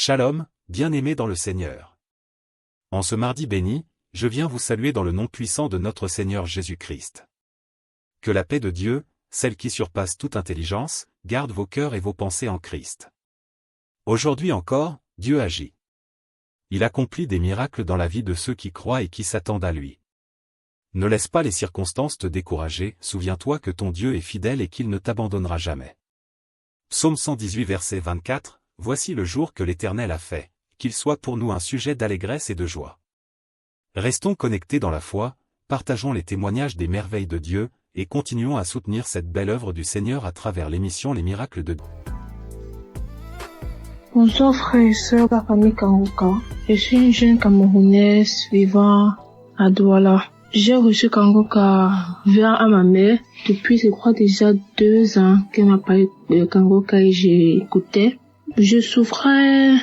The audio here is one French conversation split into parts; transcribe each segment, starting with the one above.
Shalom, bien-aimés dans le Seigneur. En ce mardi béni, je viens vous saluer dans le nom puissant de notre Seigneur Jésus-Christ. Que la paix de Dieu, celle qui surpasse toute intelligence, garde vos cœurs et vos pensées en Christ. Aujourd'hui encore, Dieu agit. Il accomplit des miracles dans la vie de ceux qui croient et qui s'attendent à lui. Ne laisse pas les circonstances te décourager, souviens-toi que ton Dieu est fidèle et qu'il ne t'abandonnera jamais. Psaume 118 verset 24. Voici le jour que l'Éternel a fait, qu'il soit pour nous un sujet d'allégresse et de joie. Restons connectés dans la foi, partageons les témoignages des merveilles de Dieu, et continuons à soutenir cette belle œuvre du Seigneur à travers l'émission Les Miracles de Dieu. Bonjour frères et sœurs de la famille Kangoka. Je suis une jeune Camerounaise vivant à Douala. J'ai reçu Kangoka via à ma mère depuis, je crois, déjà 2 ans qu'elle m'a parlé de Kangoka et j'ai écouté. Je souffrais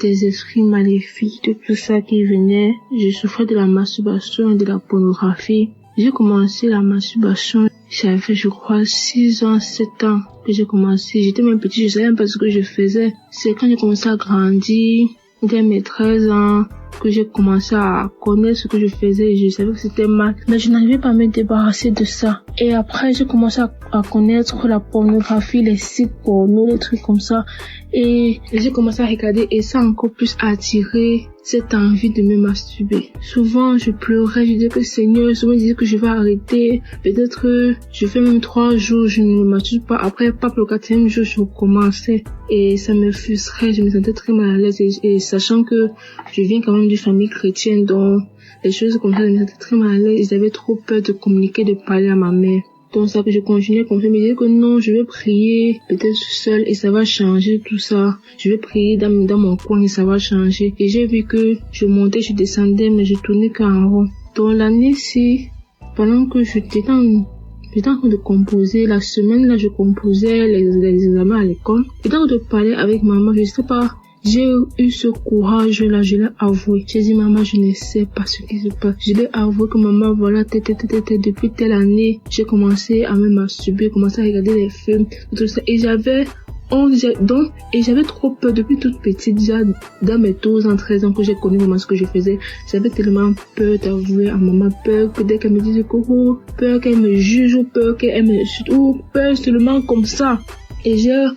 des esprits maléfiques, de tout ça qui venait. Je souffrais de la masturbation et de la pornographie. J'ai commencé la masturbation, j'avais, je crois, 6 ans, 7 ans que j'ai commencé. J'étais même petite, je savais même pas ce que je faisais. C'est quand j'ai commencé à grandir, dès mes 13 ans, que j'ai commencé à connaître ce que je faisais et je savais que c'était mal. Mais je n'arrivais pas à me débarrasser de ça. Et après, j'ai commencé à connaître la pornographie, les sites porno, les trucs comme ça. Et j'ai commencé à regarder et ça a encore plus attiré cette envie de me masturber. Souvent, je pleurais, je disais que Seigneur, souvent je disais que je vais arrêter. Peut-être, je fais même 3 jours, je ne me masturbe pas. Après, pas pour le 4e jour, je recommençais. Et ça me frustrait, je me sentais très mal à l'aise. Et sachant que je viens quand même d'une famille chrétienne, donc les choses comme ça, je me sentais très mal à l'aise. J'avais trop peur de communiquer, de parler à ma mère. Donc ça que je continuais comme ça, me disais que non, je vais prier peut-être seule et ça va changer tout ça. Je vais prier dans mon coin et ça va changer. Et j'ai vu que je montais, je descendais, mais je tournais qu'en rond. Donc l'année-ci, pendant que j'étais en train de composer, la semaine là, je composais les examens à l'école. J'étais en train de parler avec maman, je sais pas. J'ai eu ce courage-là, je l'ai avoué. J'ai dit, maman, je ne sais pas ce qui se passe. Je l'ai avoué que maman, voilà, depuis telle année, j'ai commencé à me masturber, commencé à regarder les films, tout ça. Et j'avais trop peur depuis toute petite, déjà dans mes 12 ans, 13 ans que j'ai connu vraiment ce que je faisais. J'avais tellement peur d'avouer à maman, peur que dès qu'elle me dise que, peur qu'elle me juge, ou peur qu'elle me, ou peur seulement comme ça. Et j'ai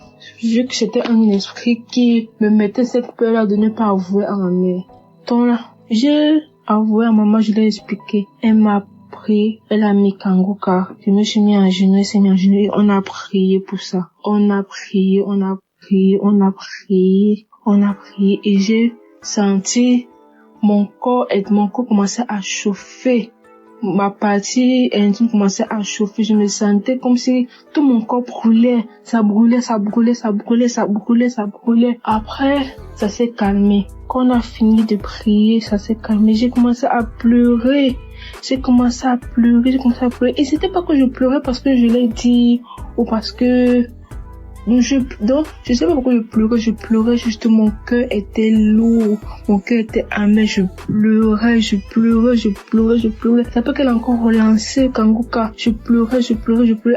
vu que c'était un esprit qui me mettait cette peur-là de ne pas avouer à ma mère. Donc là, j'ai avoué à maman, je l'ai expliqué. Elle m'a pris, elle a mis Kangoka. Je me suis mis en genoux, elle s'est mis en genoux et on a prié pour ça. On a prié et j'ai senti mon corps commençait à chauffer. Ma partie intime commençait à chauffer. Je me sentais comme si tout mon corps brûlait. Ça brûlait. Après, ça s'est calmé. Quand on a fini de prier, ça s'est calmé. J'ai commencé à pleurer. Et c'était pas que je pleurais parce que je l'ai dit ou parce que je sais pas pourquoi je pleurais juste, mon cœur était lourd, mon cœur était amer, je pleurais. Ça peut qu'elle a encore relancé Kangoka, je pleurais.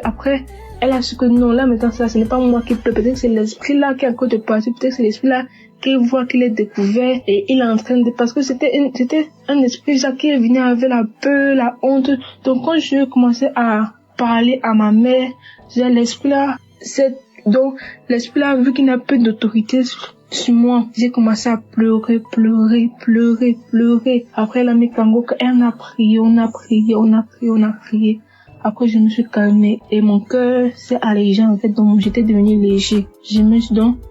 Après, elle a su que non, là maintenant ça, ce n'est pas moi qui pleure, peut-être que c'est l'esprit là qui est encore de partir, peut-être que c'est l'esprit là qui voit qu'il est découvert et il est en train de, parce que c'était un esprit là qui venait avec la peur, la honte. Donc quand je commençais à parler à ma mère, j'ai l'esprit là, donc, l'esprit là, vu qu'il n'a plus d'autorité sur moi, j'ai commencé à pleurer. Après, elle a mis Kangoka, et on a prié. Après, je me suis calmée et mon cœur s'est allégé, en fait, donc j'étais devenue léger.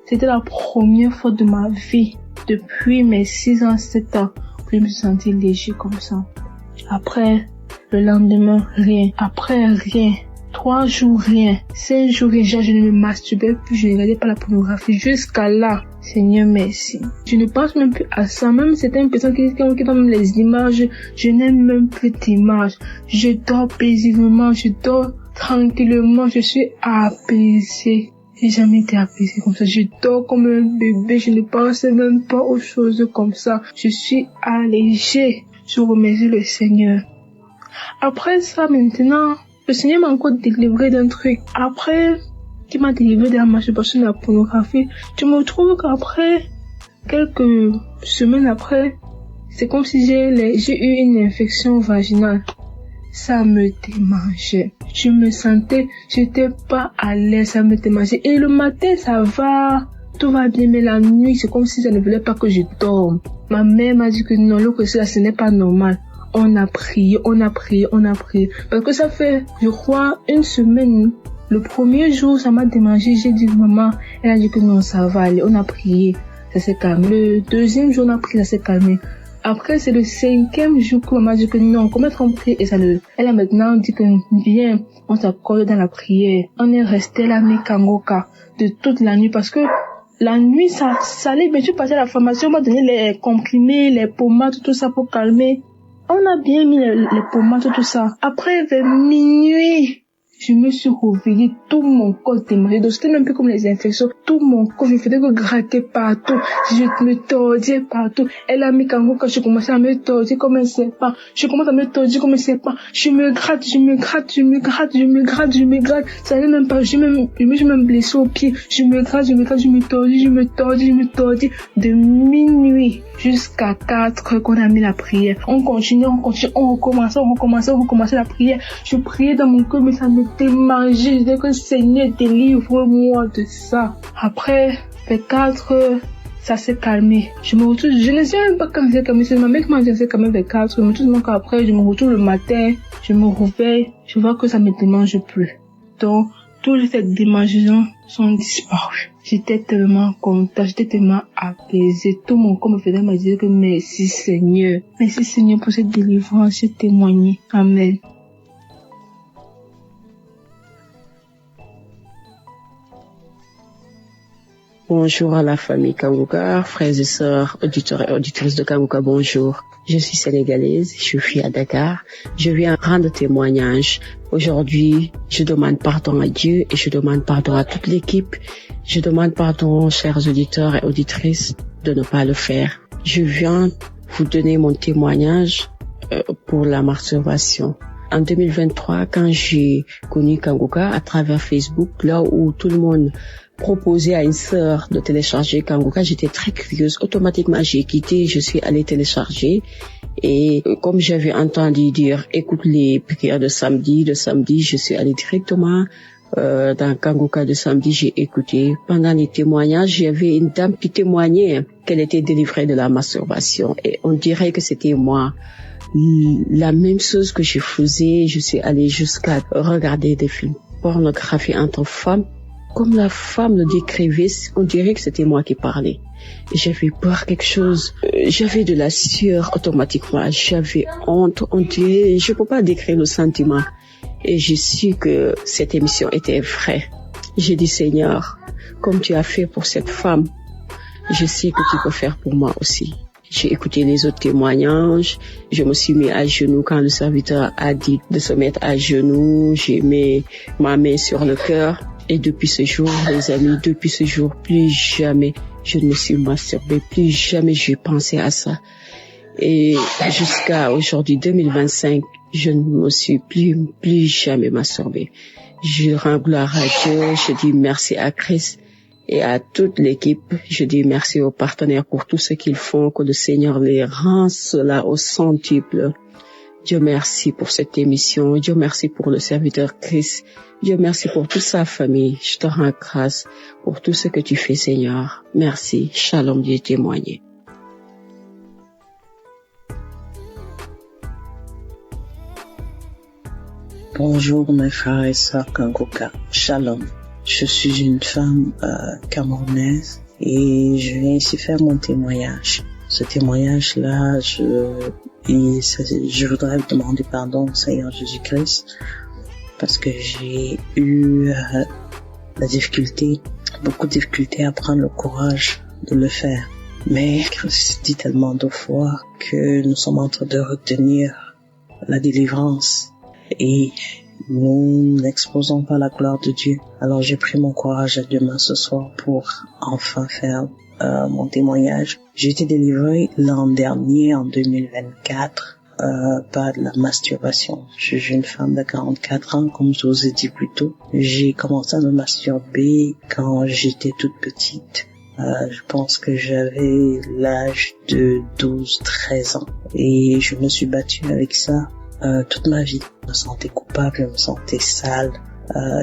C'était la première fois de ma vie, depuis mes 6 ans, 7 ans, que je me suis sentie léger comme ça. Après, le lendemain, rien. Après, rien. 3 jours, rien. 5 jours déjà, je ne me masturbais plus, je ne regardais pas la pornographie. Jusqu'à là, Seigneur, merci. Je ne pense même plus à ça. Même certaines personnes qui ont même les images, je n'ai même plus d'images. Je dors paisiblement, je dors tranquillement, je suis apaisée. J'ai jamais été apaisée comme ça. Je dors comme un bébé, je ne pense même pas aux choses comme ça. Je suis allégée. Je remercie le Seigneur. Après ça, maintenant, le Seigneur m'a encore délivré d'un truc. Après, qui m'a délivré de la masturbation de la pornographie, je me trouve qu'après, Quelques semaines après, c'est comme si j'ai eu une infection vaginale. Ça me démangeait. Je me sentais, j'étais pas à l'aise, ça me démangeait. Et le matin, ça va, tout va bien, mais la nuit, c'est comme si ça ne voulait pas que je dorme. Ma mère m'a dit que non, ce n'est pas normal. On a prié. Parce que ça fait, je crois, une semaine. Le premier jour, ça m'a démangé. J'ai dit, maman, elle a dit que non, ça va aller. On a prié. Ça s'est calmé. Le deuxième jour, on a prié, ça s'est calmé. Après, c'est le 5e jour que maman a dit que non, comment on prie et ça le... Elle a maintenant dit que viens, on s'accorde dans la prière. On est resté là, Kangoka, de toute la nuit parce que la nuit, ça allait bien. Je suis passée à la pharmacie, on m'a donné les comprimés, les pommades, tout ça pour calmer. On a bien mis les pommades, tout ça. Après, vers minuit, je me suis réveillée, tout mon corps démarré. Donc, c'était même plus comme les infections. Tout mon corps, je faisais que gratter partout. Je me tordais partout. Elle a mis quand je commençais à me tordre comme un serpent. Je commence à me tordre comme un serpent. Je me gratte. Ça allait même pas. Je me suis même blessée au pied. Je me gratte, je me tordis. De minuit jusqu'à 4 heures qu'on a mis la prière. On continue, on recommençait la prière. Je priais dans mon cœur, mais ça me démangeait. Je disais que Seigneur, délivre-moi de ça. Après, vers 4 heures, ça s'est calmé. Je me retrouve, je ne sais même pas quand c'est calmé. C'est ma mère qui m'a dit que c'est quand même vers 4 heures. Mais tout le monde après, je me retrouve le matin, je me réveille, je vois que ça me démange plus. Donc, toutes ces démangeaisons sont disparues. J'étais tellement contente, j'étais tellement apaisée. Tout mon corps me faisait me dire que merci Seigneur. Merci Seigneur pour cette délivrance, ce témoigné. Amen. Bonjour à la famille Kangoka, frères et sœurs, auditeurs et auditrices de Kangoka, bonjour. Je suis sénégalaise, je vis à Dakar. Je viens rendre témoignage. Aujourd'hui, je demande pardon à Dieu et je demande pardon à toute l'équipe. Je demande pardon, chers auditeurs et auditrices, de ne pas le faire. Je viens vous donner mon témoignage pour la masturbation. En 2023, quand j'ai connu Kangoka à travers Facebook, là où tout le monde proposait à une sœur de télécharger Kangoka, j'étais très curieuse. Automatiquement, j'ai quitté, je suis allée télécharger. Et comme j'avais entendu dire, écoute les prières de samedi, je suis allée directement dans Kangoka de samedi, j'ai écouté. Pendant les témoignages, il y avait une dame qui témoignait qu'elle était délivrée de la masturbation. Et on dirait que c'était moi. La même chose que je faisais, je suis allée jusqu'à regarder des films pornographiques entre femmes. Comme la femme le décrivait, on dirait que c'était moi qui parlais. J'avais peur quelque chose. J'avais de la sueur automatiquement. J'avais honte. On dirait, je peux pas décrire le sentiment. Et j'ai su que cette émission était vraie. J'ai dit, Seigneur, comme tu as fait pour cette femme, je sais que tu peux faire pour moi aussi. J'ai écouté les autres témoignages. Je me suis mis à genoux quand le serviteur a dit de se mettre à genoux. J'ai mis ma main sur le cœur. Et depuis ce jour, les amis, plus jamais je ne me suis masturbée, plus jamais j'ai pensé à ça. Et jusqu'à aujourd'hui, 2025, je ne me suis plus jamais masturbée. Je rends gloire à Dieu, je dis merci à Christ et à toute l'équipe. Je dis merci aux partenaires pour tout ce qu'ils font, que le Seigneur les rend cela au centuple. Dieu merci pour cette émission. Dieu merci pour le serviteur Christ. Dieu merci pour toute sa famille. Je te rends grâce pour tout ce que tu fais, Seigneur. Merci. Shalom, Dieu témoigné. Bonjour mes frères et sœurs Kangoka. Shalom. Je suis une femme camerounaise et je viens ici faire mon témoignage. Ce témoignage-là, je voudrais demander pardon au Seigneur Jésus-Christ parce que j'ai eu beaucoup de difficultés à prendre le courage de le faire. Mais Christ dit tellement de fois que nous sommes en train de retenir la délivrance et nous n'exposons pas la gloire de Dieu. Alors j'ai pris mon courage à demain ce soir pour enfin faire mon témoignage. J'ai été délivré l'an dernier, en 2024, par de la masturbation. Je suis une femme de 44 ans, comme je vous ai dit plus tôt. J'ai commencé à me masturber quand j'étais toute petite. Je pense que j'avais l'âge de 12-13 ans et je me suis battue avec ça toute ma vie. Je me sentais coupable, je me sentais sale.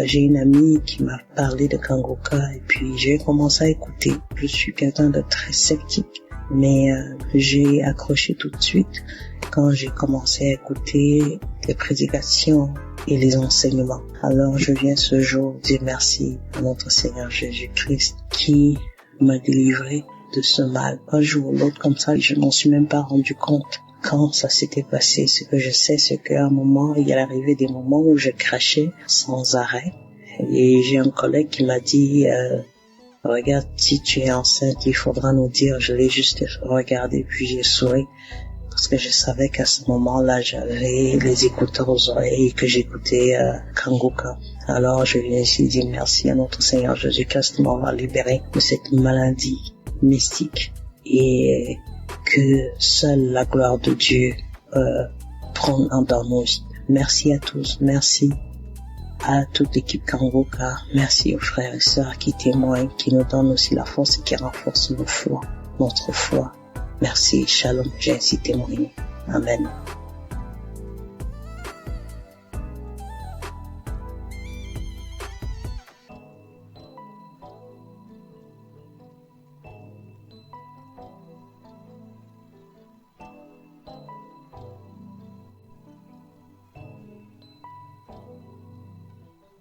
J'ai une amie qui m'a parlé de Kangoka et puis j'ai commencé à écouter. Je suis quelqu'un de très sceptique, mais j'ai accroché tout de suite quand j'ai commencé à écouter les prédications et les enseignements. Alors je viens ce jour dire merci à notre Seigneur Jésus-Christ qui m'a délivré de ce mal. Un jour ou l'autre comme ça, je m'en suis même pas rendu compte quand ça s'était passé. Ce que je sais, c'est qu'à un moment, il y a arrivé des moments où je crachais sans arrêt. Et j'ai un collègue qui m'a dit, regarde, si tu es enceinte, il faudra nous dire. Je l'ai juste regardé, puis j'ai souri. Parce que je savais qu'à ce moment-là, j'avais les écouteurs aux oreilles et que j'écoutais Kangoka. Alors, je viens ici dire merci à notre Seigneur Jésus-Christ qui m'a libéré de cette maladie mystique et que seule la gloire de Dieu prend dans nos vies. Merci à tous, merci à toute l'équipe Kangoka, merci aux frères et sœurs qui témoignent, qui nous donnent aussi la force et qui renforcent notre foi. Merci, shalom, j'ai ainsi témoigné. Amen.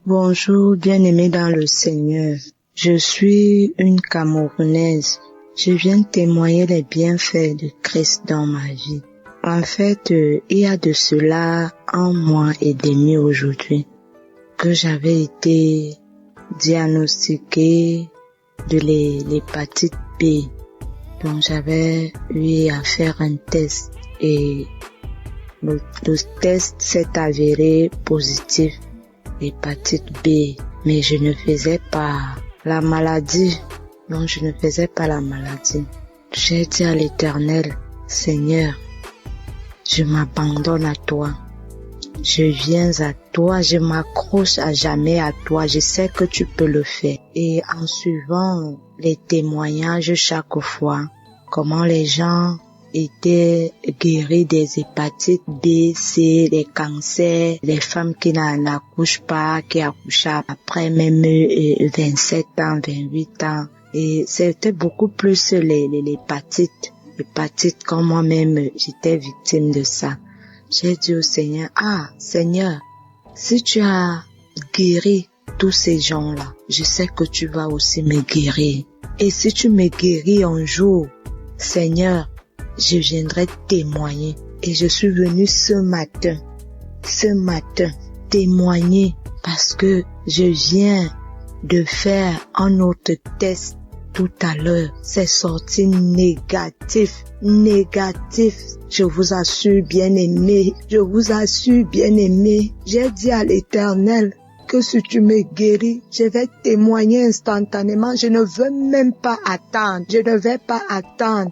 Bonjour, bien-aimés dans le Seigneur. Je suis une Camerounaise. Je viens témoigner les bienfaits de Christ dans ma vie. En fait, il y a de cela 1 mois et demi aujourd'hui que j'avais été diagnostiquée de l'hépatite B. Donc j'avais eu à faire un test et le test s'est avéré positif, hépatite B, mais je ne faisais pas la maladie. Non, je ne faisais pas la maladie. J'ai dit à l'Éternel, Seigneur, je m'abandonne à toi. Je viens à toi, je m'accroche à jamais à toi. Je sais que tu peux le faire. Et en suivant les témoignages chaque fois, comment les gens étaient guéris des hépatites B, C, des cancers, les femmes qui n'accouchent pas, qui accouchent après même 27 ans, 28 ans. Et c'était beaucoup plus l'hépatite comme moi-même, j'étais victime de ça. J'ai dit au Seigneur, Seigneur, si tu as guéri tous ces gens-là, je sais que tu vas aussi me guérir. Et si tu me guéris un jour, Seigneur, je viendrai témoigner. Et je suis venue ce matin, témoigner parce que je viens de faire un autre test tout à l'heure. C'est sorti négatif. Je vous assure, bien-aimé. J'ai dit à l'Éternel que si tu me guéris, je vais témoigner instantanément. Je ne veux même pas attendre.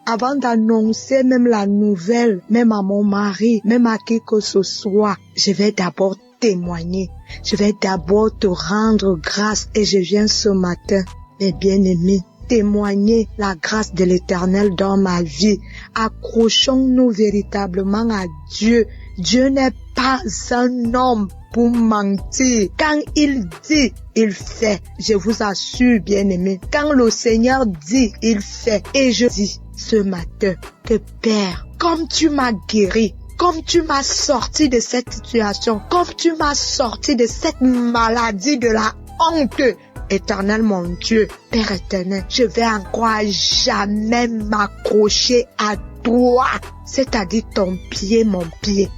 Avant d'annoncer même la nouvelle, même à mon mari, même à qui que ce soit, je vais d'abord témoigner. Je vais d'abord te rendre grâce et je viens ce matin, mes bien-aimés, témoigner la grâce de l'Éternel dans ma vie. Accrochons-nous véritablement à Dieu. Dieu n'est pas un homme pour mentir. Quand il dit, il fait. Je vous assure, bien-aimés, quand le Seigneur dit, il fait. Et je dis ce matin que Père, comme tu m'as guéri, comme tu m'as sorti de cette situation, comme tu m'as sorti de cette maladie de la honte, Éternel mon Dieu, Père éternel, je vais encore à jamais m'accrocher à toi, c'est-à-dire ton pied, mon pied.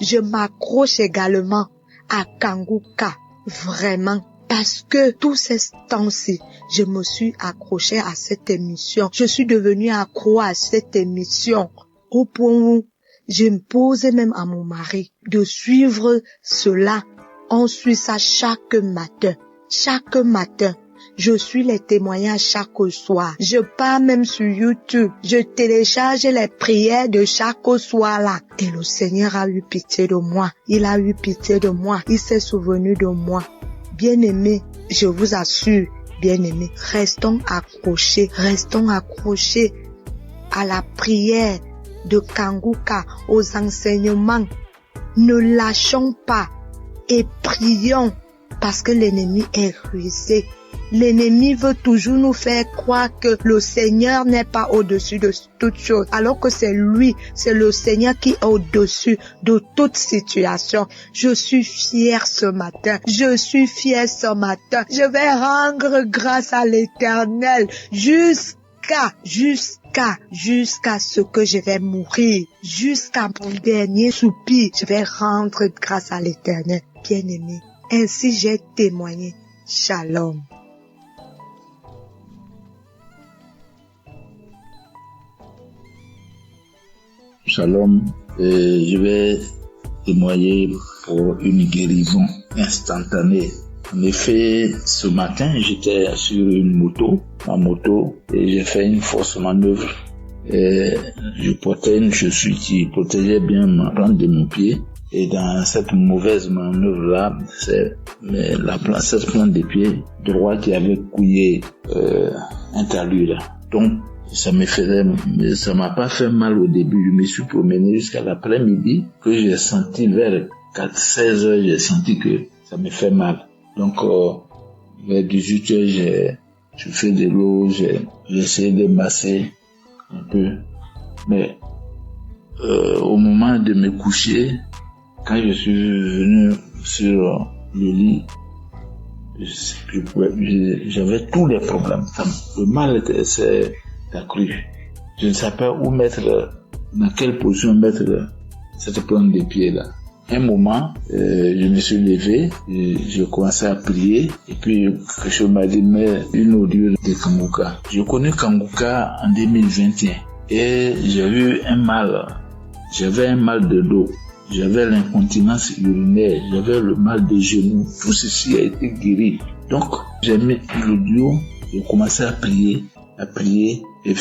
Je m'accroche également à Kangoka, vraiment. Parce que tous ces temps-ci, je me suis accroché à cette émission. Je suis devenue accro à cette émission. Au point où je me posais même à mon mari de suivre cela. On suit ça chaque matin. Je suis les témoignages chaque soir. Je pars même sur YouTube. Je télécharge les prières de chaque soir là. Et le Seigneur a eu pitié de moi. Il s'est souvenu de moi. Bien-aimé, je vous assure, bien-aimés, restons accrochés à la prière de Kanguka, aux enseignements. Ne lâchons pas et prions parce que l'ennemi est rusé. L'ennemi veut toujours nous faire croire que le Seigneur n'est pas au-dessus de toute chose, alors que c'est lui, c'est le Seigneur qui est au-dessus de toute situation. Je suis fière ce matin. Je vais rendre grâce à l'Éternel jusqu'à ce que je vais mourir, jusqu'à mon dernier soupir. Je vais rendre grâce à l'Éternel. Bien-aimé, ainsi j'ai témoigné. Shalom. Shalom, je vais témoigner pour une guérison instantanée. En effet, ce matin, j'étais sur ma moto, et j'ai fait une fausse manœuvre. Et je portais une chaussure qui protégeait bien ma plante de mon pied. Et dans cette mauvaise manœuvre-là, c'est cette plante de pied droit qui avait couillé un talus là. Donc, ça m'a pas fait mal au début. Je me suis promené jusqu'à l'après-midi que j'ai senti vers 16 heures, j'ai senti que ça me fait mal. Donc, vers 18 heures, j'ai fait de l'eau, j'ai essayé de masser un peu. Mais, au moment de me coucher, quand je suis venu sur le lit, j'avais tous les problèmes. Le mal s'est accru. Je ne savais pas dans quelle position mettre cette plante de pied là. Un moment, je me suis levé, j'ai commencé à prier, et puis quelque chose m'a dit, mais une audio de Kanguka. Je connais Kanguka en 2021, et j'avais un mal de dos, j'avais l'incontinence urinaire, j'avais le mal des genoux, tout ceci a été guéri. Donc, j'ai mis l'audio, j'ai commencé à prier, et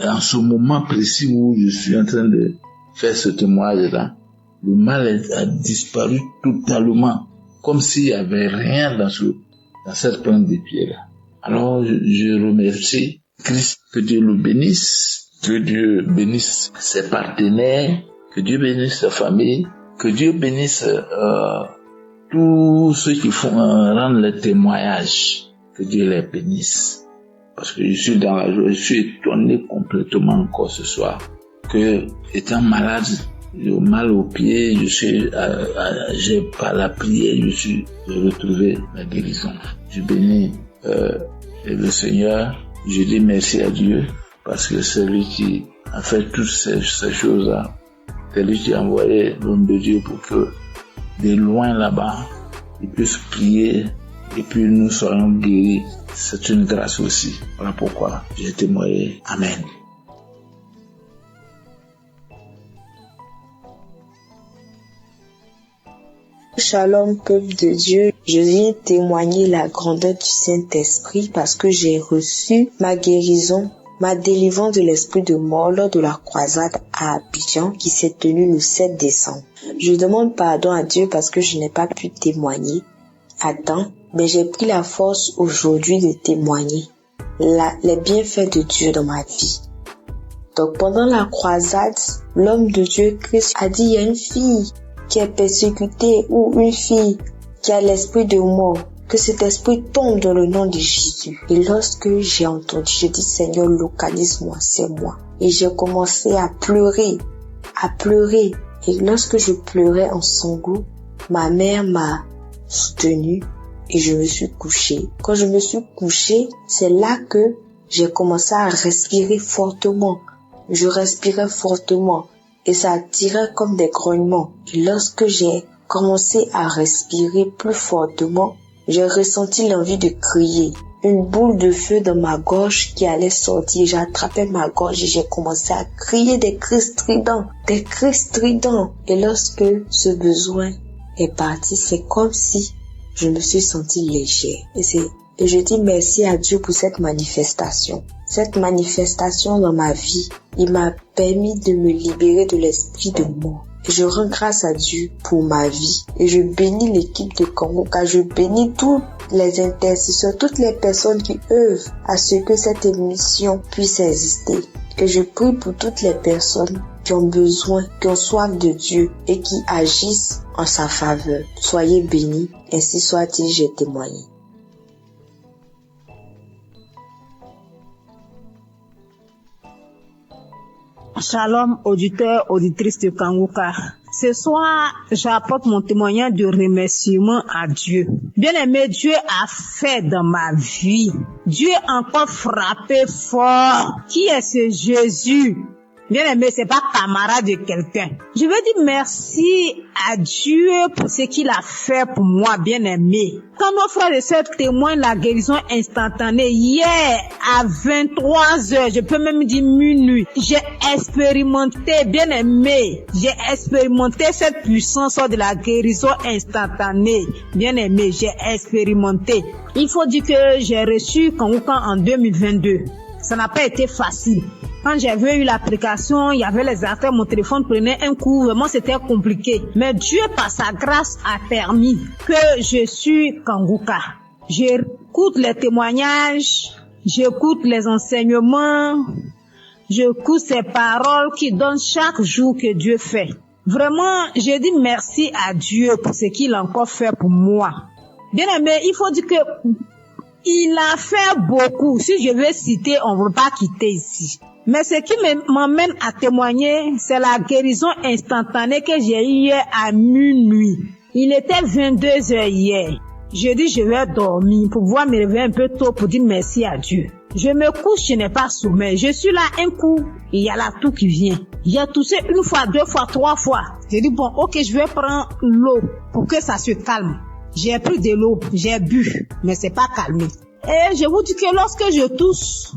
en ce moment précis où je suis en train de faire ce témoignage-là, le mal a disparu totalement, comme s'il n'y avait rien dans cette plante de pied-là. Alors, je remercie Christ, que Dieu le bénisse, que Dieu bénisse ses partenaires, que Dieu bénisse sa famille, que Dieu bénisse tous ceux qui rendent le témoignage, que Dieu les bénisse. Parce que je suis dans la joie, je suis étonné complètement encore ce soir, que étant malade, j'ai mal au pied, j'ai par la prière, j'ai retrouvé la guérison. Je bénis le Seigneur, je dis merci à Dieu, parce que c'est lui qui a fait toutes ces choses-là. C'est lui qui a envoyé l'homme de Dieu pour que, de loin là-bas, il puisse prier et puis nous soyons guéris. C'est une grâce aussi. Voilà pourquoi j'ai témoigné. Amen. Shalom, peuple de Dieu. Je viens témoigner la grandeur du Saint-Esprit parce que j'ai reçu ma guérison, ma délivrance de l'esprit de mort lors de la croisade à Abidjan qui s'est tenue le 7 décembre. Je demande pardon à Dieu parce que je n'ai pas pu témoigner à temps, mais j'ai pris la force aujourd'hui de témoigner les bienfaits de Dieu dans ma vie. Donc pendant la croisade, l'homme de Dieu Christ a dit, il y a une fille qui est persécutée ou une fille qui a l'esprit de mort, que cet esprit tombe dans le nom de Jésus. Et lorsque j'ai entendu, j'ai dit, Seigneur, localise-moi, c'est moi. Et j'ai commencé à pleurer. Et lorsque je pleurais en sanglots, ma mère m'a soutenue et je me suis couchée. Quand je me suis couchée, c'est là que j'ai commencé à respirer fortement. Je respirais fortement et ça tirait comme des grognements. Et lorsque j'ai commencé à respirer plus fortement, j'ai ressenti l'envie de crier. Une boule de feu dans ma gorge qui allait sortir. J'ai attrapé ma gorge et j'ai commencé à crier des cris stridents. Et lorsque ce besoin est parti, c'est comme si je me suis sentie légère. Et je dis merci à Dieu pour cette manifestation. Cette manifestation dans ma vie, il m'a permis de me libérer de l'esprit de mort. Je rends grâce à Dieu pour ma vie et je bénis l'équipe de Kangoka, je bénis tous les intercesseurs, toutes les personnes qui œuvrent à ce que cette émission puisse exister. Et je prie pour toutes les personnes qui ont besoin, qui ont soif de Dieu et qui agissent en sa faveur. Soyez bénis, ainsi soit-il, j'ai témoigné. Shalom, auditeurs, auditrices de Kangoka. Ce soir, j'apporte mon témoignage de remerciement à Dieu. Bien-aimé, Dieu a fait dans ma vie. Dieu a encore frappé fort. Qui est ce Jésus? Bien-aimé, c'est pas camarade de quelqu'un. Je veux dire merci à Dieu pour ce qu'il a fait pour moi, bien-aimé. Quand nos frères et sœurs témoignent la guérison instantanée, hier à 23h, je peux même dire minuit, j'ai expérimenté, bien-aimé, j'ai expérimenté cette puissance de la guérison instantanée. Bien-aimé, j'ai expérimenté. Il faut dire que j'ai reçu Kangoka en 2022. Ça n'a pas été facile. Quand j'avais eu l'application, il y avait les affaires, mon téléphone prenait un coup, vraiment c'était compliqué. Mais Dieu, par sa grâce, a permis que je suis Kangoka. J'écoute les témoignages, j'écoute les enseignements, j'écoute ces paroles qui donnent chaque jour que Dieu fait. Vraiment, je dis merci à Dieu pour ce qu'il a encore fait pour moi. Bien aimé, il faut dire que il a fait beaucoup. Si je veux citer, on ne veut pas quitter ici. Mais ce qui m'emmène à témoigner, c'est la guérison instantanée que j'ai eue hier à minuit. Il était 22h hier. Je dis je vais dormir pour pouvoir me réveiller un peu tôt pour dire merci à Dieu. Je me couche, je n'ai pas sommeil. Je suis là un coup, il y a la toux qui vient. Il a toussé une fois, deux fois, trois fois. J'ai dit bon, ok, je vais prendre l'eau pour que ça se calme. J'ai pris de l'eau, j'ai bu, mais c'est pas calmé. Et je vous dis que lorsque je tousse,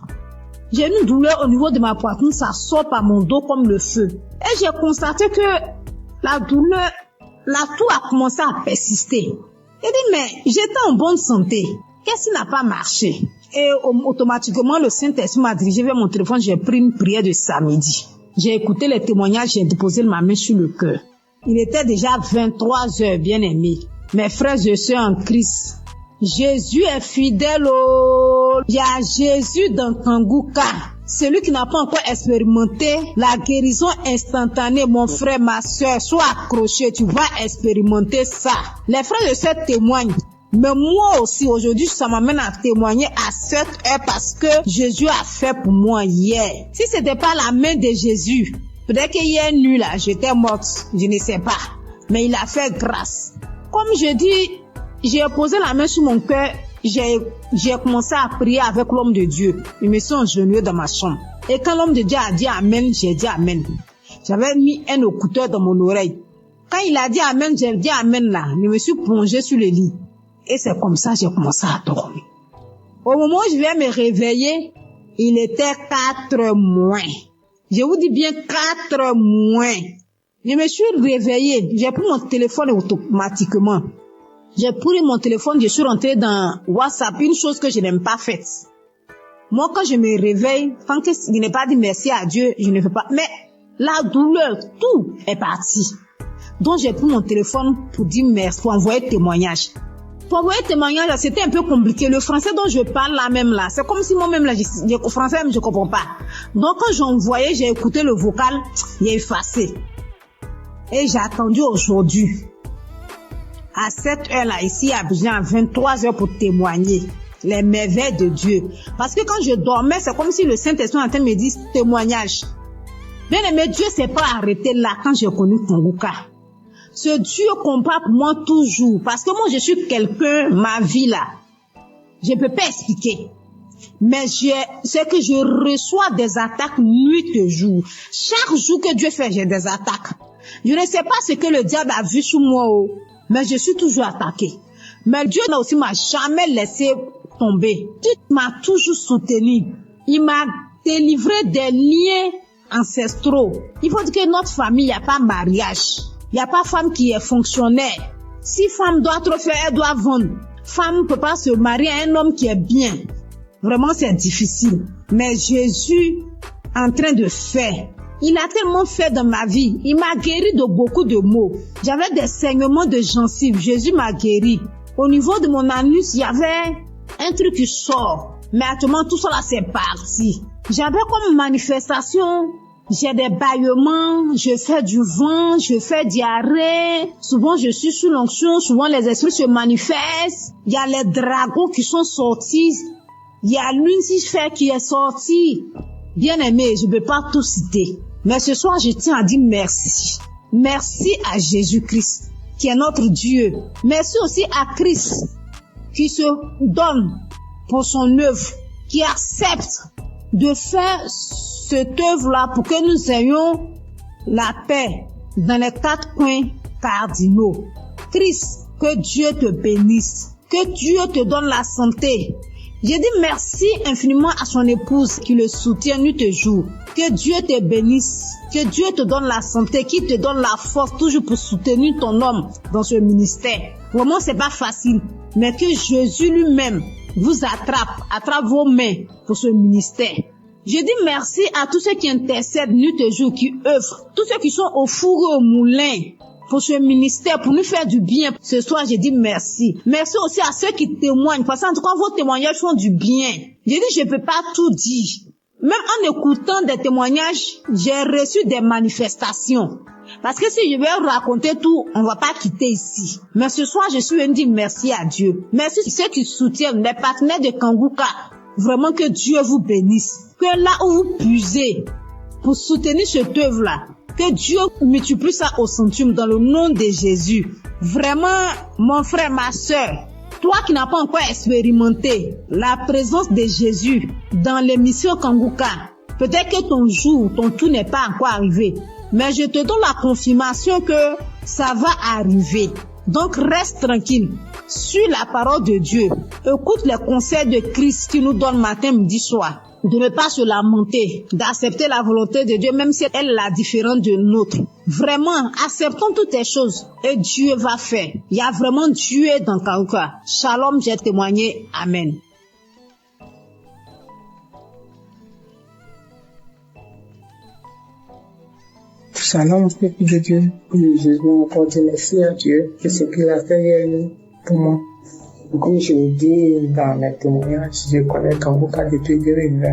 j'ai une douleur au niveau de ma poitrine, ça sort par mon dos comme le feu. Et j'ai constaté que la douleur, la toux a commencé à persister. J'ai dit, mais j'étais en bonne santé. Qu'est-ce qui n'a pas marché? Et automatiquement, le Saint-Esprit m'a dirigé vers mon téléphone, j'ai pris une prière de samedi. J'ai écouté les témoignages, j'ai déposé ma main sur le cœur. Il était déjà 23h, bien aimé. Mes frères et sœurs en Christ, Jésus est fidèle. Il y a Jésus dans Kangoka. Celui qui n'a pas encore expérimenté la guérison instantanée, mon frère, ma sœur, sois accroché, tu vas expérimenter ça. Les frères et sœurs témoignent. Mais moi aussi, aujourd'hui, ça m'amène à témoigner à cette heure parce que Jésus a fait pour moi hier. Si c'était pas la main de Jésus, peut-être qu'hier nuit là, j'étais morte, je ne sais pas. Mais il a fait grâce. Comme je dis, j'ai posé la main sur mon cœur, j'ai commencé à prier avec l'homme de Dieu. Je me suis agenouillée dans ma chambre. Et quand l'homme de Dieu a dit Amen, j'ai dit Amen. J'avais mis un écouteur dans mon oreille. Quand il a dit Amen, j'ai dit Amen là. Je me suis plongée sur le lit. Et c'est comme ça que j'ai commencé à dormir. Au moment où je viens me réveiller, il était 4 moins. Je vous dis bien 4 moins. Je me suis réveillée. J'ai pris mon téléphone automatiquement. J'ai pris mon téléphone, je suis rentrée dans WhatsApp, une chose que je n'aime pas faite. Moi, quand je me réveille, tant que je n'ai pas dit merci à Dieu, je ne fais pas. Mais la douleur, tout est parti. Donc, j'ai pris mon téléphone pour dire merci, pour envoyer témoignage. Pour envoyer témoignage, c'était un peu compliqué. Le français dont je parle là même là, c'est comme si moi-même là, au français même je comprends pas. Donc, quand j'envoyais, j'ai écouté le vocal, j'ai effacé. Et j'ai attendu aujourd'hui. À cette heure-là, ici à Abidjan, à 23h pour témoigner les merveilles de Dieu. Parce que quand je dormais, c'est comme si le Saint-Esprit en train de me dire témoignage. Bien aimé, Dieu s'est pas arrêté là quand j'ai connu Kangoka. Ce Dieu combat pour moi toujours. Parce que moi, je suis quelqu'un, ma vie là, je ne peux pas expliquer. Mais c'est que je reçois des attaques nuit et jour. Chaque jour que Dieu fait, j'ai des attaques. Je ne sais pas ce que le diable a vu sur moi, mais je suis toujours attaquée. Mais Dieu aussi m'a jamais laissé tomber. Dieu m'a toujours soutenu. Il m'a délivré des liens ancestraux. Il faut dire que notre famille, il n'y a pas mariage. Il n'y a pas femme qui est fonctionnaire. Si femme doit trop faire, elle doit vendre. Femme ne peut pas se marier à un homme qui est bien. Vraiment, c'est difficile. Mais Jésus est en train de faire. Il a tellement fait dans ma vie. Il m'a guéri de beaucoup de maux. J'avais des saignements de gencives. Jésus m'a guéri. Au niveau de mon anus, il y avait un truc qui sort. Mais actuellement, tout ça là, c'est parti. J'avais comme manifestation, j'ai des bâillements, je fais du vent, je fais diarrhée. Souvent, je suis sous l'onction. Souvent, les esprits se manifestent. Il y a les dragons qui sont sortis. Il y a Lucifer qui est sorti. Bien aimé, je ne peux pas tout citer. Mais ce soir, je tiens à dire merci. Merci à Jésus-Christ, qui est notre Dieu. Merci aussi à Christ, qui se donne pour son œuvre, qui accepte de faire cette œuvre-là pour que nous ayons la paix dans les 4 coins cardinaux. Christ, que Dieu te bénisse, que Dieu te donne la santé. J'ai dit merci infiniment à son épouse qui le soutient nuit et jour. Que Dieu te bénisse, que Dieu te donne la santé, qui te donne la force toujours pour soutenir ton homme dans ce ministère. Vraiment, c'est pas facile, mais que Jésus lui-même vous attrape vos mains pour ce ministère. Je dis merci à tous ceux qui intercèdent nuit et jour, qui œuvrent, tous ceux qui sont au four et au moulin pour ce ministère, pour nous faire du bien. Ce soir, je dis merci. Merci aussi à ceux qui témoignent, parce qu'en tout cas, vos témoignages font du bien. Je dis, je peux pas tout dire. Même en écoutant des témoignages, j'ai reçu des manifestations. Parce que si je vais raconter tout, on va pas quitter ici. Mais ce soir, je suis venu dire merci à Dieu. Merci à ceux qui soutiennent, les partenaires de Kangouka. Vraiment que Dieu vous bénisse. Que là où vous puisez pour soutenir cette œuvre-là, que Dieu multiplie ça au centuple dans le nom de Jésus. Vraiment, mon frère, ma soeur, toi qui n'as pas encore expérimenté la présence de Jésus dans l'émission Kangouka, peut-être que ton jour, ton tour n'est pas encore arrivé. Mais je te donne la confirmation que ça va arriver. Donc reste tranquille. Suis la parole de Dieu. Écoute les conseils de Christ qui nous donne matin, midi, soir. De ne pas se lamenter, d'accepter la volonté de Dieu, même si elle est la différente de nôtre. Vraiment, acceptons toutes les choses et Dieu va faire. Il y a vraiment Dieu dans Kangouka. Shalom, j'ai témoigné. Amen. Shalom, peuple de Dieu. Je veux encore dire merci à Dieu de ce qu'il a fait pour moi. Comme je le dis dans mes témoignages, je connais Kangouka depuis 2020.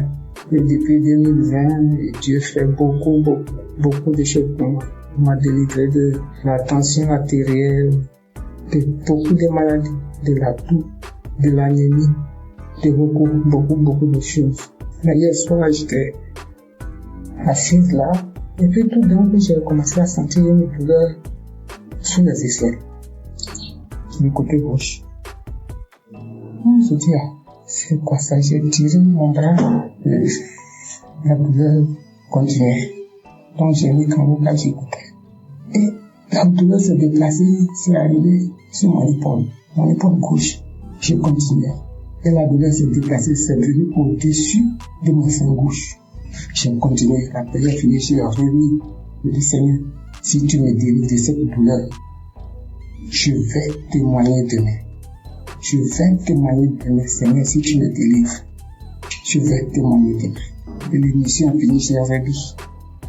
Et depuis 2020, Dieu fait beaucoup de choses pour moi. Il m'a délivré de la tension artérielle, de beaucoup de maladies, de la toux, de l'anémie, de beaucoup de choses. Mais hier soir, j'étais assise là, et puis tout d'un coup, j'ai commencé à sentir une douleur sous les aisselles, du côté gauche. Je dis, c'est quoi ça? J'ai tiré mon bras, la douleur continuait. Donc j'ai mis Kangouka, j'écoutais. Et la douleur se déplaçait, c'est arrivé sur mon épaule gauche. J'ai continué. Et la douleur se déplaçait, c'est venu au-dessus de mon sein gauche. J'ai continué. La période finie, j'ai remis. Je dis, Seigneur, si tu me délivres de cette douleur, je vais témoigner demain. Je vais témoigner demain, Seigneur, si tu me délivres. Je vais témoigner demain. Et l'émission a fini, j'ai remis.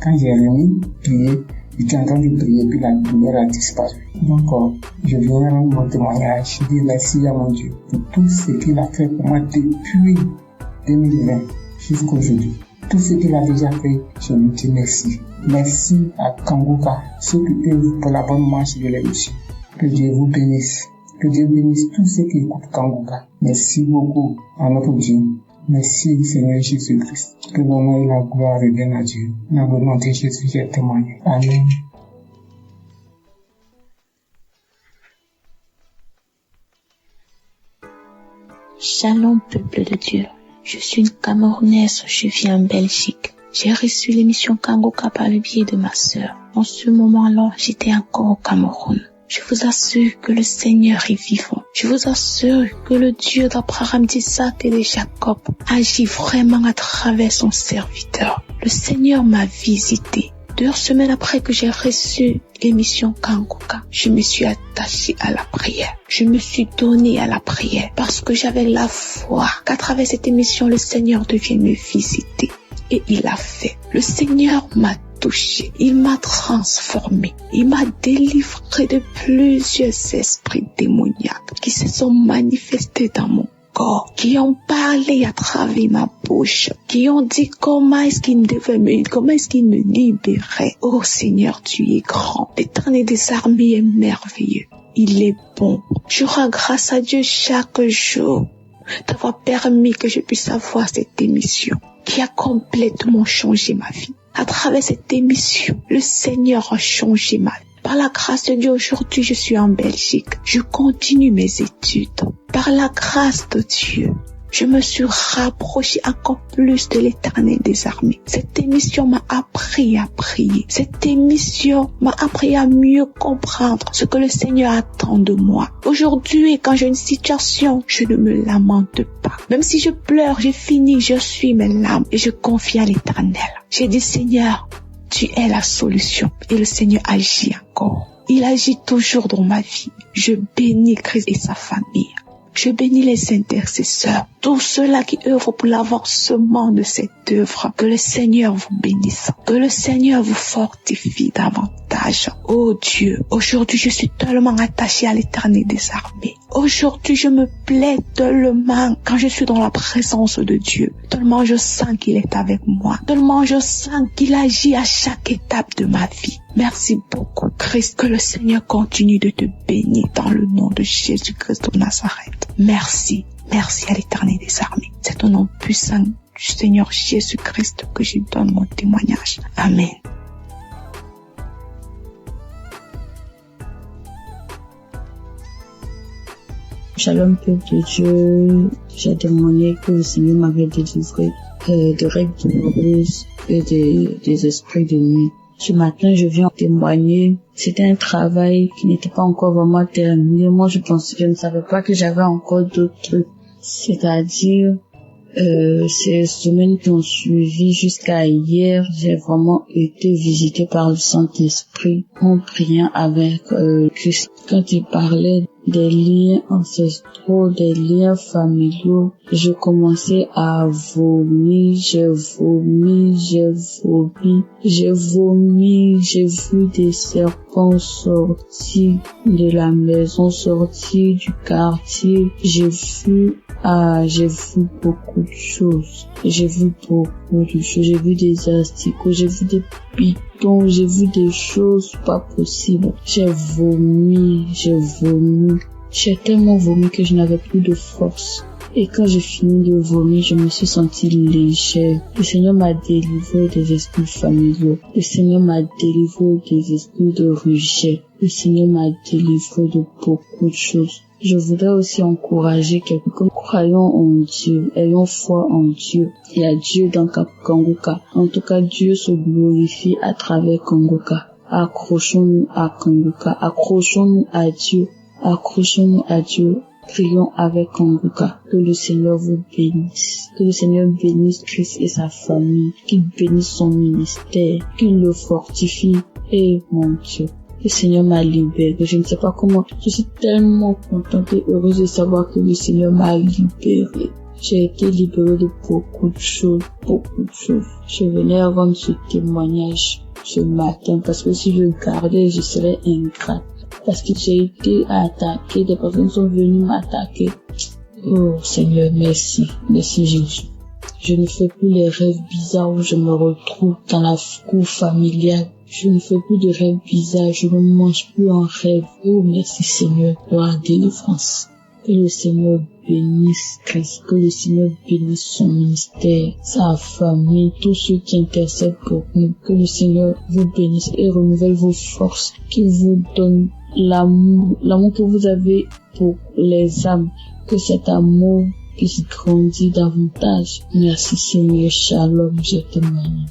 Quand j'ai remis, prié, j'étais en train de prier, puis la douleur a disparu. Donc, je viens rendre mon témoignage, je dis merci à mon Dieu pour tout ce qu'il a fait pour moi depuis 2020 jusqu'à aujourd'hui. Tout ce qu'il a déjà fait, je lui dis merci. Merci à Kangouka, ceux qui œuvrent pour la bonne marche de l'émission. Que Dieu vous bénisse. Que Dieu bénisse tous ceux qui écoutent Kangouka. Merci beaucoup à notre Dieu. Merci Seigneur Jésus-Christ. Que l'honneur et la gloire reviennent à Dieu. Dans le nom de Jésus, j'ai témoigné. Amen. Shalom, peuple de Dieu. Je suis une Camerounaise, je vis en Belgique. J'ai reçu l'émission Kangouka par le biais de ma sœur. En ce moment-là, j'étais encore au Cameroun. Je vous assure que le Seigneur est vivant. Je vous assure que le Dieu d'Abraham, d'Isaac et de Jacob agit vraiment à travers son serviteur. Le Seigneur m'a visité. 2 semaines après que j'ai reçu l'émission Kangouka, je me suis attachée à la prière. Je me suis donnée à la prière parce que j'avais la foi qu'à travers cette émission, le Seigneur devienne me visiter. Et il l'a fait. Le Seigneur m'a touché, il m'a transformé, il m'a délivré de plusieurs esprits démoniaques qui se sont manifestés dans mon corps, qui ont parlé à travers ma bouche, qui ont dit comment est-ce qu'ils me libéraient. Oh Seigneur, tu es grand, l'Éternel des armées est merveilleux, il est bon. Je rends grâce à Dieu chaque jour d'avoir permis que je puisse avoir cette émission qui a complètement changé ma vie. À travers cette émission, le Seigneur a changé ma vie. Par la grâce de Dieu, aujourd'hui, je suis en Belgique. Je continue mes études. Par la grâce de Dieu, je me suis rapprochée encore plus de l'Éternel des armées. Cette émission m'a appris à prier. Cette émission m'a appris à mieux comprendre ce que le Seigneur attend de moi. Aujourd'hui, quand j'ai une situation, je ne me lamente pas. Même si je pleure, j'ai fini, je suis mes larmes et je confie à l'Éternel. J'ai dit, Seigneur, tu es la solution. Et le Seigneur agit encore. Il agit toujours dans ma vie. Je bénis Christ et sa famille. Je bénis les intercesseurs, tous ceux-là qui œuvrent pour l'avancement de cette œuvre. Que le Seigneur vous bénisse, que le Seigneur vous fortifie davantage. Oh Dieu, aujourd'hui je suis tellement attachée à l'Éternel des armées. Aujourd'hui je me plais tellement quand je suis dans la présence de Dieu. Tellement je sens qu'il est avec moi. Tellement je sens qu'il agit à chaque étape de ma vie. Merci beaucoup Christ, que le Seigneur continue de te bénir dans le nom de Jésus-Christ de Nazareth. Merci, merci à l'Éternel des armées. C'est au nom puissant du Seigneur Jésus-Christ que je donne mon témoignage. Amen. Shalom peuple de Dieu, j'ai témoigné que le Seigneur m'avait délivré de règles douloureuses et des esprits de nuit. Ce matin, je viens témoigner. C'était un travail qui n'était pas encore vraiment terminé. Moi, je ne savais pas que j'avais encore d'autres trucs. C'est-à-dire, ces semaines qui ont suivi jusqu'à hier, j'ai vraiment été visitée par le Saint-Esprit en priant avec Christ. Quand il parlait des liens ancestraux, des liens familiaux, je commençais à vomir, j'ai vu des serpents sortir de la maison, sortir du quartier, j'ai vu beaucoup de choses. J'ai vu des asticots, j'ai vu des pitons, j'ai vu des choses pas possibles. J'ai vomi. J'ai tellement vomi que je n'avais plus de force. Et quand j'ai fini de vomir, je me suis sentie légère. Le Seigneur m'a délivré des esprits familiaux. Le Seigneur m'a délivré des esprits de rejet. Le Seigneur m'a délivré de beaucoup de choses. Je voudrais aussi encourager quelqu'un. Croyons en Dieu, ayons foi en Dieu. Il y a Dieu dans Kanguka. En tout cas, Dieu se glorifie à travers Kanguka. Accrochons-nous à Kanguka. Accrochons-nous à Dieu. Accrochons-nous à Dieu. Prions avec Kanguka. Que le Seigneur vous bénisse. Que le Seigneur bénisse Christ et sa famille. Qu'il bénisse son ministère. Qu'il le fortifie. Et mon Dieu, le Seigneur m'a libéré. Je ne sais pas comment. Je suis tellement contente et heureuse de savoir que le Seigneur m'a libéré. J'ai été libérée de beaucoup de choses. Je venais rendre ce témoignage ce matin parce que si je gardais, je serais ingrate. Parce que j'ai été attaquée, des personnes sont venues m'attaquer. Oh Seigneur, merci. Merci Jésus. Je ne fais plus les rêves bizarres où je me retrouve dans la cour familiale. Je ne fais plus de rêves bizarres, je ne mange plus en rêve. Oh merci Seigneur pour la délivrance. Que le Seigneur bénisse Christ, que le Seigneur bénisse son ministère, sa famille, tous ceux qui intercèdent pour nous. Que le Seigneur vous bénisse et renouvelle vos forces, qu'il vous donne l'amour que vous avez pour les âmes, que cet amour puisse grandir davantage. Merci Seigneur, shalom, je témoigne.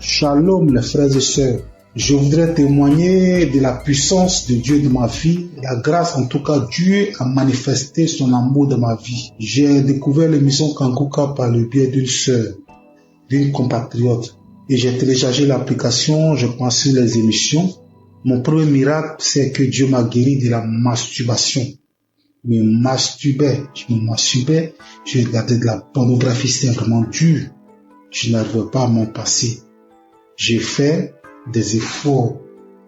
Shalom les frères et sœurs, Je voudrais témoigner de la puissance de Dieu dans ma vie, la grâce en tout cas. Dieu a manifesté son amour dans ma vie. J'ai découvert l'émission Kanguka par le biais d'une sœur, d'une compatriote. Et j'ai téléchargé l'application, je pensais les émissions. Mon premier miracle, c'est que Dieu m'a guéri de la masturbation. Je me masturbais, je regardais de la pornographie, c'était vraiment dur. Je n'arrivais pas à m'en passer. J'ai fait des efforts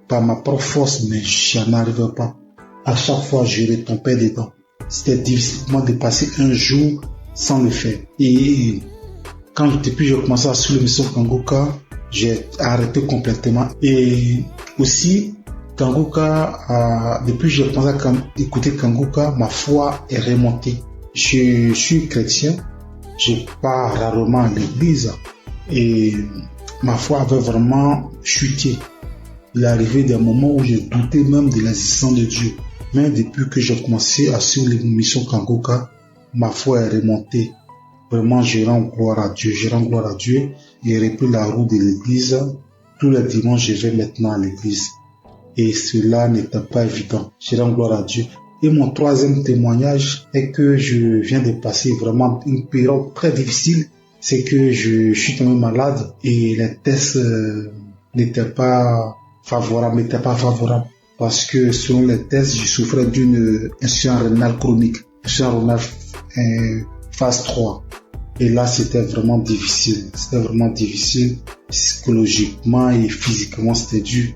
par ma propre force, mais je n'en arrivais pas. À chaque fois, je retombais dedans. C'était difficile pour moi de passer un jour sans le faire. Et depuis j'ai commencé à suivre l'émission Kanguka, j'ai arrêté complètement. Et aussi, Kanguka, depuis que j'ai commencé à écouter Kanguka, ma foi est remontée. Je suis chrétien, je pars rarement à l'église et ma foi avait vraiment chuté. Il est arrivé des moments où j'ai douté même de l'existence de Dieu. Mais depuis que j'ai commencé à suivre l'émission Kanguka, ma foi est remontée. Vraiment, je rends gloire à Dieu. J'ai repris la route de l'église. Tous les dimanches, je vais maintenant à l'église. Et cela n'était pas évident. Je rends gloire à Dieu. Et mon troisième témoignage est que je viens de passer vraiment une période très difficile. C'est que je suis tombé malade et les tests n'étaient pas favorables. Parce que selon les tests, je souffrais d'une insuffisance rénale chronique. Insuffisance rénale phase 3. Et là, c'était vraiment difficile. Psychologiquement et physiquement, c'était dur.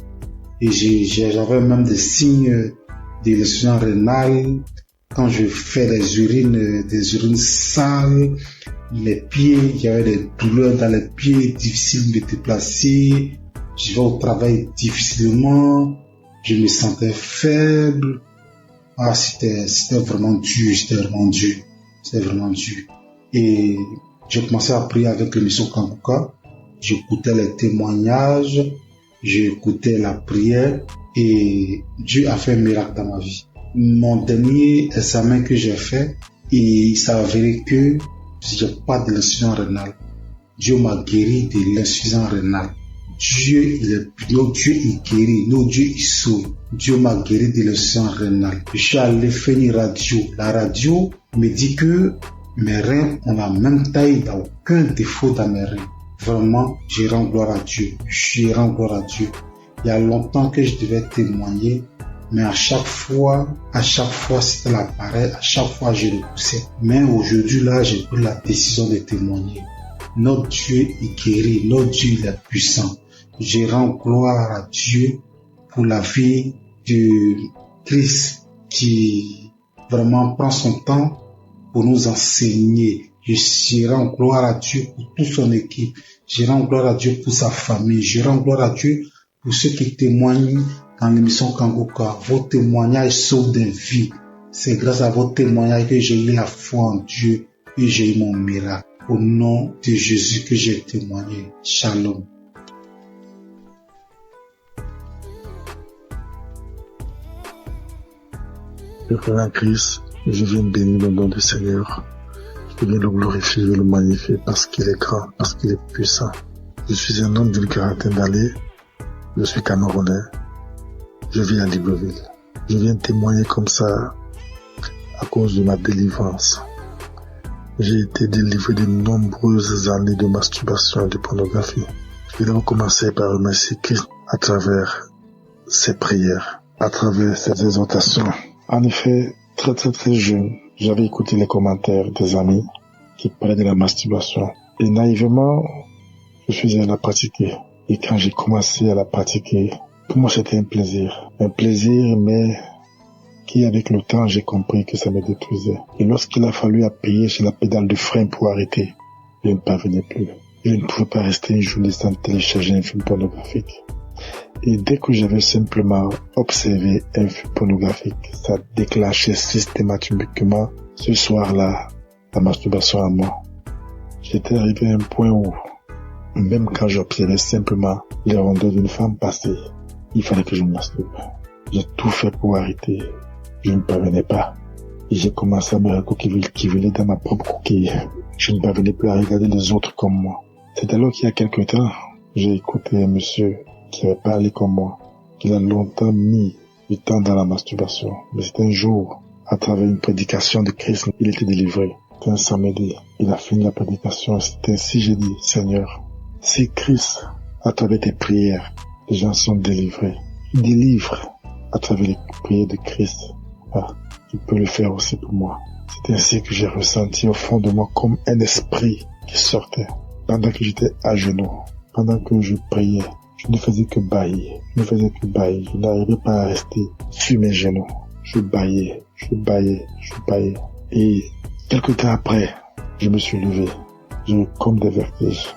Et j'avais même des signes de l'insuffisance rénale. Quand je fais des urines sales, les pieds, il y avait des douleurs dans les pieds, difficile de me déplacer. Je vais au travail difficilement. Je me sentais faible. C'était vraiment dur. Et j'ai commencé à prier avec l'émission Kanguka. J'écoutais les témoignages, j'écoutais la prière et Dieu a fait un miracle dans ma vie. Mon dernier examen que j'ai fait, il s'est avéré que j'ai pas de l'insuffisance rénale. Dieu m'a guéri de l'insuffisance rénale. Dieu, il guérit, notre Dieu, il sauve. Dieu m'a guéri de l'insuffisance rénale. Je suis allé faire une radio. La radio me dit que mes reins ont la même taille, il n'y a aucun défaut dans mes reins. Vraiment, je rends gloire à Dieu. Il y a longtemps que je devais témoigner, mais à chaque fois, c'était l'appareil, à chaque fois, je le poussais. Mais aujourd'hui, là, j'ai pris la décision de témoigner. Notre Dieu est guéri, notre Dieu il est puissant. Je rends gloire à Dieu pour la vie de Christ qui vraiment prend son temps pour nous enseigner. Je rends gloire à Dieu pour toute son équipe. Je rends gloire à Dieu pour sa famille. Je rends gloire à Dieu pour ceux qui témoignent dans l'émission Kanguka. Vos témoignages sauvent des vies. C'est grâce à vos témoignages que j'ai eu la foi en Dieu et j'ai eu mon miracle. Au nom de Jésus que j'ai témoigné. Shalom. Le frère en Christ, je viens bénir le nom du Seigneur. Je viens le glorifier, je le magnifier parce qu'il est grand, parce qu'il est puissant. Je suis un homme d'une quarantaine d'années. Je suis Camerounais. Je vis à Libreville. Je viens témoigner comme ça à cause de ma délivrance. J'ai été délivré de nombreuses années de masturbation et de pornographie. Je vais commencer par remercier Christ à travers ses prières, à travers ses exhortations. En effet, très jeune, j'avais écouté les commentaires des amis qui parlaient de la masturbation. Et naïvement, je suis allé la pratiquer. Et quand j'ai commencé à la pratiquer, pour moi c'était un plaisir. Un plaisir, mais qui avec le temps, j'ai compris que ça me détruisait. Et lorsqu'il a fallu appuyer sur la pédale de frein pour arrêter, je ne parvenais plus. Je ne pouvais pas rester une journée sans télécharger un film pornographique. Et dès que j'avais simplement observé un film pornographique, ça déclenchait systématiquement ce soir-là la masturbation à moi. J'étais arrivé à un point où, même quand j'observais simplement les rondeurs d'une femme passer, il fallait que je me masturbe. J'ai tout fait pour arrêter. Je ne parvenais pas. Et j'ai commencé à me recouquiller dans ma propre coquille. Je ne parvenais plus à regarder les autres comme moi. C'est alors qu'il y a quelque temps, j'ai écouté un monsieur qui n'avait pas allé comme moi, qu'il a longtemps mis du temps dans la masturbation. Mais c'est un jour, à travers une prédication de Christ, il était délivré. C'était un samedi. Il a fini la prédication. C'est ainsi j'ai dit, Seigneur, si Christ, à travers tes prières, les gens sont délivrés, délivre à travers les prières de Christ. Tu peux le faire aussi pour moi. C'est ainsi que j'ai ressenti au fond de moi comme un esprit qui sortait. Pendant que j'étais à genoux, pendant que je priais, je ne faisais que bâillir. Je n'arrivais pas à rester sur mes genoux. Je bâillais. Et quelque temps après, je me suis levé. J'ai eu comme des vertiges.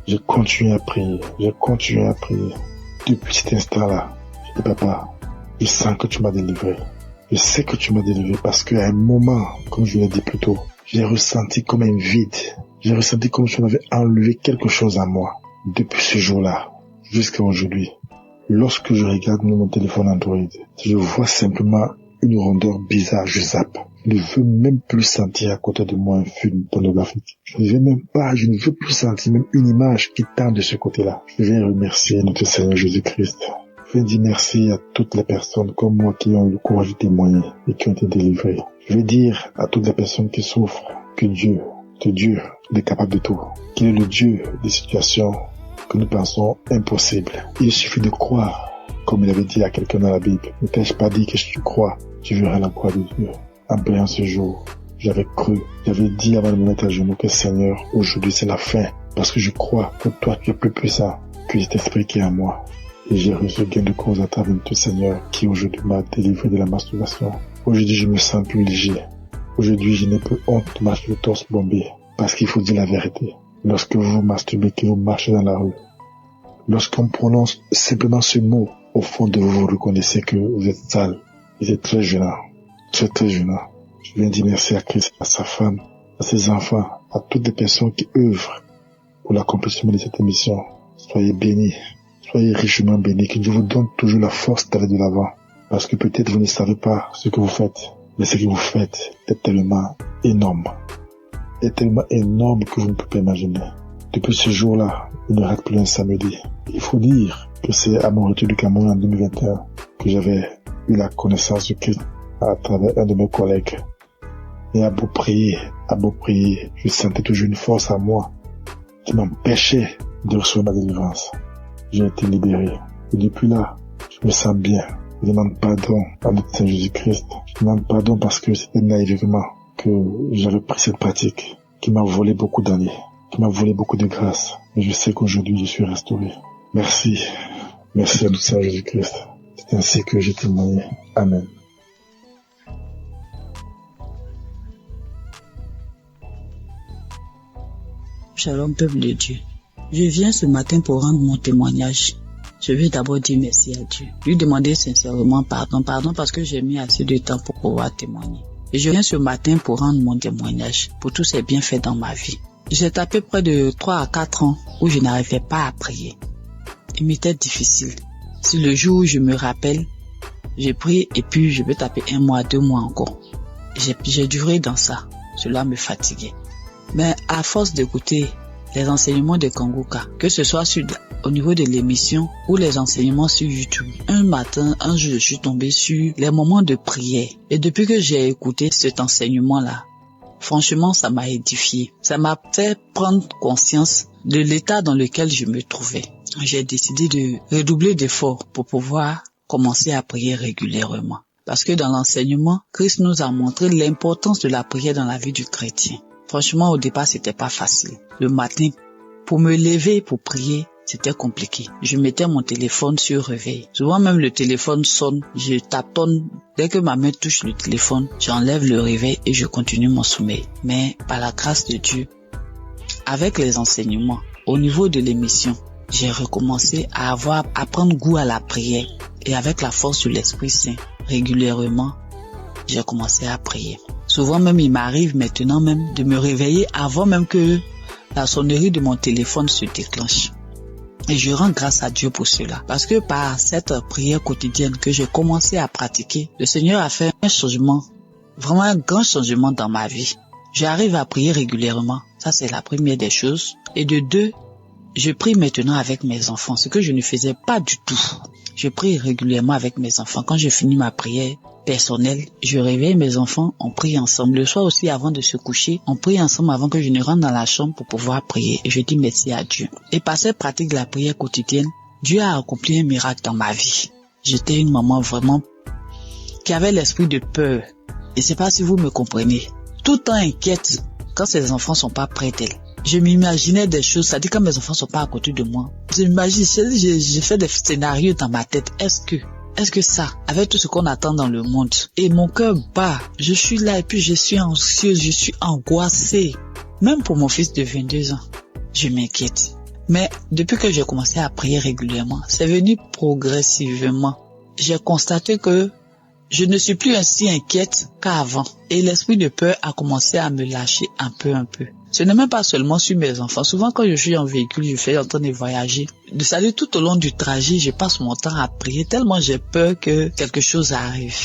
J'ai continué à prier. Depuis cet instant-là, je dis, papa, je sens que tu m'as délivré. Je sais que tu m'as délivré parce qu'à un moment, comme je l'ai dit plus tôt, j'ai ressenti comme un vide. J'ai ressenti comme si on avait enlevé quelque chose à moi. Depuis ce jour-là, jusqu'à aujourd'hui, lorsque je regarde mon téléphone Android, je vois simplement une rondeur bizarre, je zappe. Je ne veux même plus sentir à côté de moi un film pornographique. Je ne veux plus sentir même une image qui tend de ce côté-là. Je viens remercier notre Seigneur Jésus-Christ. Je viens dire merci à toutes les personnes comme moi qui ont eu le courage de témoigner et qui ont été délivrées. Je veux dire à toutes les personnes qui souffrent que Dieu, il est capable de tout. Qu'il est le Dieu des situations que nous pensons impossibles. Il suffit de croire, comme il avait dit à quelqu'un dans la Bible. Ne t'ai-je pas dit que si tu crois, tu verras la croix de Dieu. En priant ce jour, j'avais cru, j'avais dit avant de me mettre à genoux que Seigneur, aujourd'hui c'est la fin, parce que je crois que toi tu es plus puissant que cet esprit qui est en moi. Et j'ai reçu gain de cause à travers tout Seigneur qui aujourd'hui m'a délivré de la masturbation. Aujourd'hui je me sens plus léger. Aujourd'hui je n'ai plus honte de marcher le torse bombé, parce qu'il faut dire la vérité. Lorsque vous masturbez, que vous marchez dans la rue, lorsqu'on prononce simplement ce mot, au fond de vous, vous reconnaissez que vous êtes sale. Vous êtes très gênant. Très gênant. Je viens dire merci à Christ, à sa femme, à ses enfants, à toutes les personnes qui œuvrent pour l'accomplissement de cette émission. Soyez bénis. Soyez richement bénis. Que Dieu vous donne toujours la force d'aller de l'avant. Parce que peut-être vous ne savez pas ce que vous faites. Mais ce que vous faites est tellement énorme. Est tellement énorme que vous ne pouvez pas imaginer. Depuis ce jour-là, il ne rate plus un samedi. Il faut dire que c'est à mon retour du Cameroun en 2021 que j'avais eu la connaissance de Christ à travers un de mes collègues. Et à beau prier, je sentais toujours une force en moi qui m'empêchait de recevoir ma délivrance. J'ai été libéré. Et depuis là, je me sens bien. Je demande pardon à notre Seigneur Jésus-Christ. Je demande pardon parce que c'était naïvement que j'avais pris cette pratique qui m'a volé beaucoup d'années, qui m'a volé beaucoup de grâce. Mais je sais qu'aujourd'hui, je suis restauré. Merci. Merci à notre Seigneur Jésus-Christ. C'est ainsi que j'ai témoigné. Amen. Shalom, peuple de Dieu. Je viens ce matin pour rendre mon témoignage. Je veux d'abord dire merci à Dieu. Lui demander sincèrement pardon parce que j'ai mis assez de temps pour pouvoir témoigner. Et je viens ce matin pour rendre mon témoignage pour tous ces bienfaits dans ma vie. J'ai tapé près de 3 à 4 ans où je n'arrivais pas à prier. Il m'était difficile. Si le jour où je me rappelle, j'ai prié et puis je peux taper 1 mois, 2 mois encore. J'ai duré dans ça. Cela me fatiguait. Mais à force d'écouter les enseignements de Kangoka, que ce soit au niveau de l'émission ou les enseignements sur YouTube, un jour, je suis tombé sur les moments de prière. Et depuis que j'ai écouté cet enseignement-là, franchement, ça m'a édifié. Ça m'a fait prendre conscience de l'état dans lequel je me trouvais. J'ai décidé de redoubler d'efforts pour pouvoir commencer à prier régulièrement. Parce que dans l'enseignement, Christ nous a montré l'importance de la prière dans la vie du chrétien. Franchement, au départ, c'était pas facile. Le matin, pour me lever, pour prier, c'était compliqué. Je mettais mon téléphone sur réveil. Souvent même le téléphone sonne, je tâtonne. Dès que ma main touche le téléphone, j'enlève le réveil et je continue mon sommeil. Mais par la grâce de Dieu, avec les enseignements, au niveau de l'émission, j'ai recommencé à prendre goût à la prière. Et avec la force de l'Esprit Saint, régulièrement, j'ai commencé à prier. Souvent même, il m'arrive maintenant même de me réveiller avant même que la sonnerie de mon téléphone se déclenche. Et je rends grâce à Dieu pour cela. Parce que par cette prière quotidienne que j'ai commencé à pratiquer, le Seigneur a fait un changement, vraiment un grand changement dans ma vie. J'arrive à prier régulièrement. Ça, c'est la première des choses. Et de 2, Je prie maintenant avec mes enfants, ce que je ne faisais pas du tout. Je prie régulièrement avec mes enfants. Quand je finis ma prière personnelle, je réveille mes enfants, on prie ensemble. Le soir aussi, avant de se coucher, on prie ensemble avant que je ne rentre dans la chambre pour pouvoir prier. Et je dis merci à Dieu. Et par cette pratique de la prière quotidienne, Dieu a accompli un miracle dans ma vie. J'étais une maman vraiment qui avait l'esprit de peur. Et c'est pas si vous me comprenez. Tout le temps inquiète quand ses enfants sont pas près d'elle. Je m'imaginais des choses, c'est-à-dire quand mes enfants sont pas à côté de moi. J'ai fait des scénarios dans ma tête. Est-ce que ça, avec tout ce qu'on attend dans le monde, et mon cœur bat, je suis là et puis je suis anxieuse, je suis angoissée. Même pour mon fils de 22 ans, je m'inquiète. Mais depuis que j'ai commencé à prier régulièrement, c'est venu progressivement. J'ai constaté que je ne suis plus ainsi inquiète qu'avant. Et l'esprit de peur a commencé à me lâcher un peu. Ce n'est même pas seulement sur mes enfants. Souvent quand je suis en véhicule, je fais en train de voyager. C'est-à-dire tout au long du trajet, je passe mon temps à prier tellement j'ai peur que quelque chose arrive.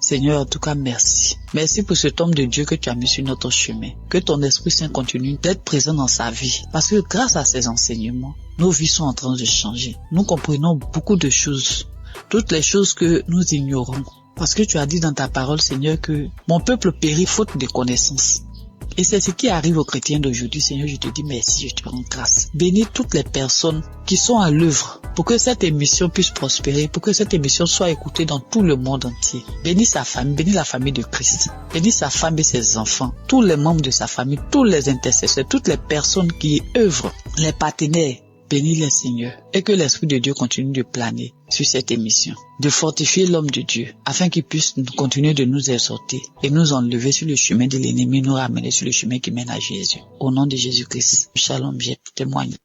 Seigneur, en tout cas, merci. Merci pour cet homme de Dieu que tu as mis sur notre chemin. Que ton Esprit Saint continue d'être présent dans sa vie. Parce que grâce à ces enseignements, nos vies sont en train de changer. Nous comprenons beaucoup de choses. Toutes les choses que nous ignorons. Parce que tu as dit dans ta parole, Seigneur, que mon peuple périt faute de connaissances. Et c'est ce qui arrive aux chrétiens d'aujourd'hui. Seigneur, je te dis merci, je te rends grâce. Bénis toutes les personnes qui sont à l'œuvre pour que cette émission puisse prospérer, pour que cette émission soit écoutée dans tout le monde entier. Bénis sa famille, bénis la famille de Christ. Bénis sa femme et ses enfants, tous les membres de sa famille, tous les intercesseurs, toutes les personnes qui œuvrent, les partenaires. Bénis les Seigneur et que l'Esprit de Dieu continue de planer sur cette émission, de fortifier l'homme de Dieu afin qu'il puisse continuer de nous exhorter et nous enlever sur le chemin de l'ennemi, nous ramener sur le chemin qui mène à Jésus. Au nom de Jésus-Christ, shalom, je témoigne.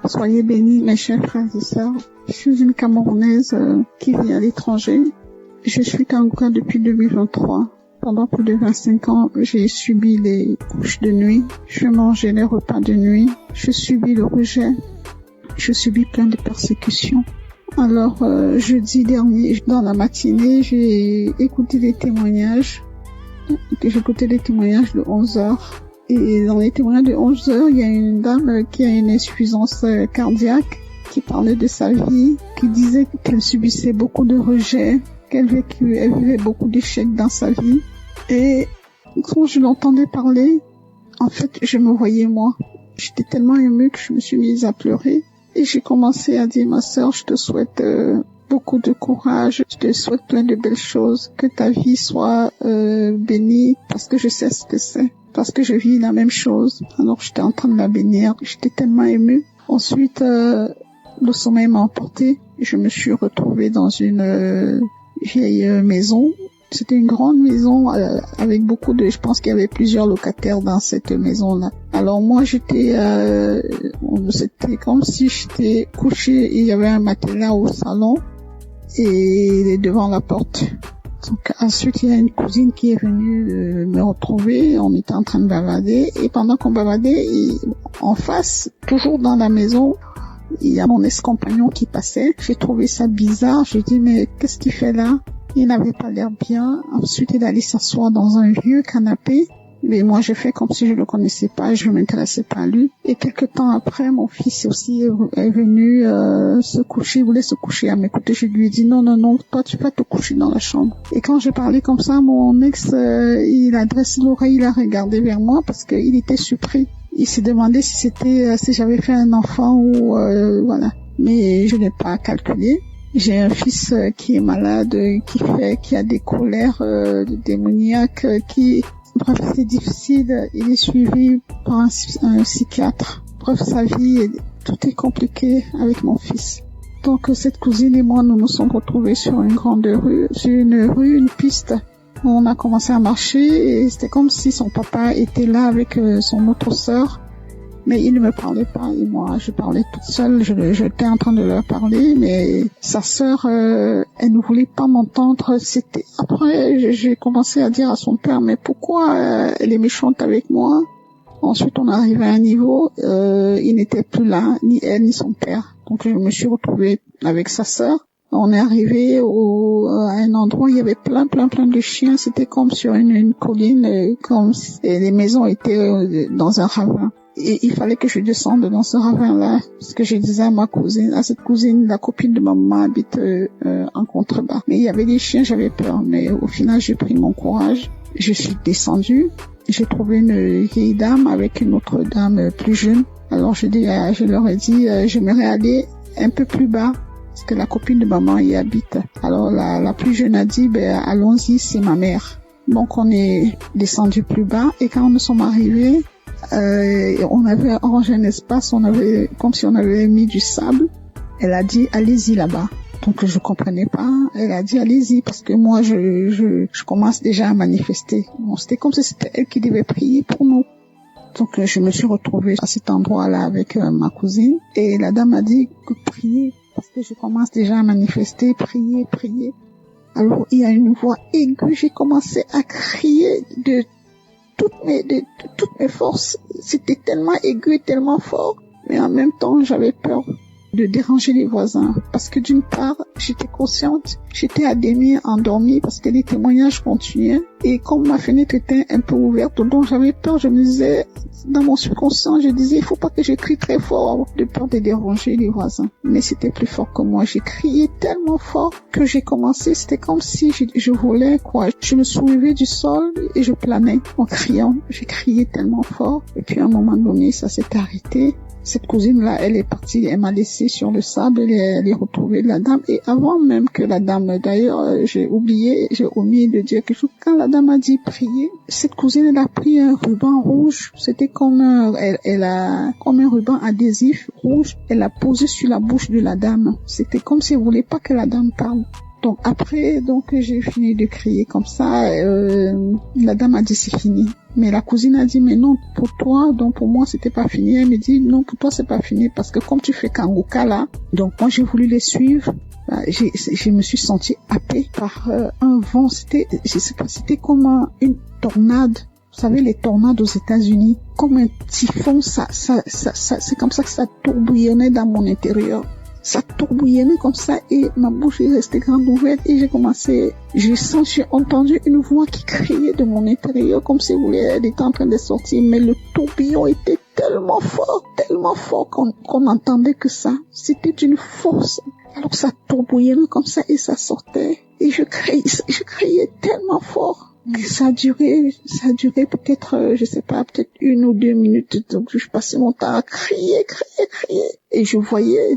Soyez bénis, mes chers frères et sœurs. Je suis une Camerounaise qui vit à l'étranger. Je suis Kangouka depuis 2023. Pendant plus de 25 ans, j'ai subi les couches de nuit, je mangeais les repas de nuit, je subis le rejet, je subis plein de persécutions. Alors, jeudi dernier, dans la matinée, j'ai écouté des témoignages. J'ai écouté des témoignages de 11h. Et dans les témoignages de 11h, il y a une dame qui a une insuffisance cardiaque, qui parlait de sa vie, qui disait qu'elle subissait beaucoup de rejet, qu'elle vivait beaucoup d'échecs dans sa vie. Et quand je l'entendais parler, en fait, je me voyais moi. J'étais tellement émue que je me suis mise à pleurer. Et j'ai commencé à dire, ma sœur, je te souhaite beaucoup de courage, je te souhaite plein de belles choses, que ta vie soit bénie, parce que je sais ce que c'est, parce que je vis la même chose. Alors j'étais en train de la bénir, j'étais tellement émue. Ensuite, le sommeil m'a emporté. Je me suis retrouvée dans une vieille maison. C'était une grande maison avec beaucoup de... Je pense qu'il y avait plusieurs locataires dans cette maison-là. Alors moi, c'était comme si j'étais couchée et il y avait un matelas au salon et devant la porte. Donc ensuite, il y a une cousine qui est venue me retrouver. On était en train de bavader et pendant qu'on bavadait, en face, toujours dans la maison, il y a mon ex-compagnon qui passait. J'ai trouvé ça bizarre. J'ai dit, mais qu'est-ce qu'il fait là? Il n'avait pas l'air bien. Ensuite, il allait s'asseoir dans un vieux canapé. Mais moi, j'ai fait comme si je le connaissais pas, je m'intéressais pas à lui. Et quelque temps après, mon fils aussi est venu se coucher, il voulait se coucher à mes côtés. Je lui ai dit, non, toi, tu vas te coucher dans la chambre. Et quand j'ai parlé comme ça, mon ex, il a dressé l'oreille, il a regardé vers moi parce qu'il était surpris. Il s'est demandé si j'avais fait un enfant ou voilà. Mais je n'ai pas calculé. J'ai un fils qui est malade, qui a des colères démoniaques, bref, c'est difficile. Il est suivi par un psychiatre. Bref, sa vie, tout est compliqué avec mon fils. Donc, cette cousine et moi, nous nous sommes retrouvés sur une grande rue, une piste. On a commencé à marcher et c'était comme si son papa était là avec son autre sœur. Mais il ne me parlait pas et moi, je parlais toute seule. J'étais en train de leur parler, mais sa sœur, elle ne voulait pas m'entendre. Après, j'ai commencé à dire à son père, mais pourquoi elle est méchante avec moi? Ensuite, on arrive à un niveau, il n'était plus là, ni elle, ni son père. Donc, je me suis retrouvée avec sa sœur. On est arrivé à un endroit où il y avait plein de chiens. C'était comme sur une colline, comme et les maisons étaient dans un ravin. Et il fallait que je descende dans ce ravin-là, parce que je disais à ma cousine, à cette cousine, la copine de maman habite en contrebas. Mais il y avait des chiens, j'avais peur. Mais au final, j'ai pris mon courage. Je suis descendue. J'ai trouvé une vieille dame avec une autre dame plus jeune. Alors je leur ai dit, j'aimerais aller un peu plus bas, parce que la copine de maman y habite. Alors la plus jeune a dit, allons-y, c'est ma mère. Donc on est descendu plus bas, et quand nous sommes arrivés, on avait arrangé un espace, comme si on avait mis du sable. Elle a dit, allez-y là-bas. Donc je comprenais pas. Elle a dit, allez-y, parce que moi je commence déjà à manifester. Bon, c'était comme si c'était elle qui devait prier pour nous. Donc je me suis retrouvée à cet endroit-là avec ma cousine, et la dame a dit que prier, parce que je commence déjà à manifester, prier. Alors il y a une voix aiguë, j'ai commencé à crier de toutes mes forces. C'était tellement aigu et tellement fort, mais en même temps j'avais peur de déranger les voisins, parce que d'une part j'étais consciente, j'étais à demi endormie parce que les témoignages continuaient, et comme ma fenêtre était un peu ouverte, donc j'avais peur. Je me disais, dans mon subconscient, je disais, il faut pas que je crie très fort, de peur de déranger les voisins. Mais c'était plus fort que moi. J'ai crié tellement fort que j'ai commencé, c'était comme si je volais, quoi. Je me soulevais du sol et je planais en criant. J'ai crié tellement fort, et puis à un moment donné, ça s'est arrêté. Cette cousine-là, elle est partie, elle m'a laissé sur le sable, elle est retrouvée la dame. Et avant même que la dame, d'ailleurs, j'ai omis de dire quelque chose. Quand la dame a dit prier, cette cousine, elle a pris un ruban rouge. C'était comme elle a comme un ruban adhésif rouge. Elle l'a posé sur la bouche de la dame. C'était comme si elle voulait pas que la dame parle. Donc après, j'ai fini de crier comme ça. La dame a dit c'est fini. Mais la cousine a dit mais non, pour toi, donc pour moi c'était pas fini. Elle me dit non, pour toi c'est pas fini, parce que comme tu fais Kanguka là, donc moi j'ai voulu les suivre. Je me suis sentie happée par un vent. C'était comme une tornade. Vous savez, les tornades aux États-Unis, comme un typhon, c'est comme ça que ça tourbillonnait dans mon intérieur. Ça tourbillonnait comme ça, et ma bouche est restée grande ouverte, et j'ai entendu une voix qui criait de mon intérieur comme si elle était en train de sortir, mais le tourbillon était tellement fort qu'on entendait que ça. C'était d'une force. Alors ça tourbillonnait comme ça et ça sortait, et je criais tellement fort. Ça a duré peut-être, je sais pas, peut-être 1 ou 2 minutes. Donc, je passais mon temps à crier. Et je voyais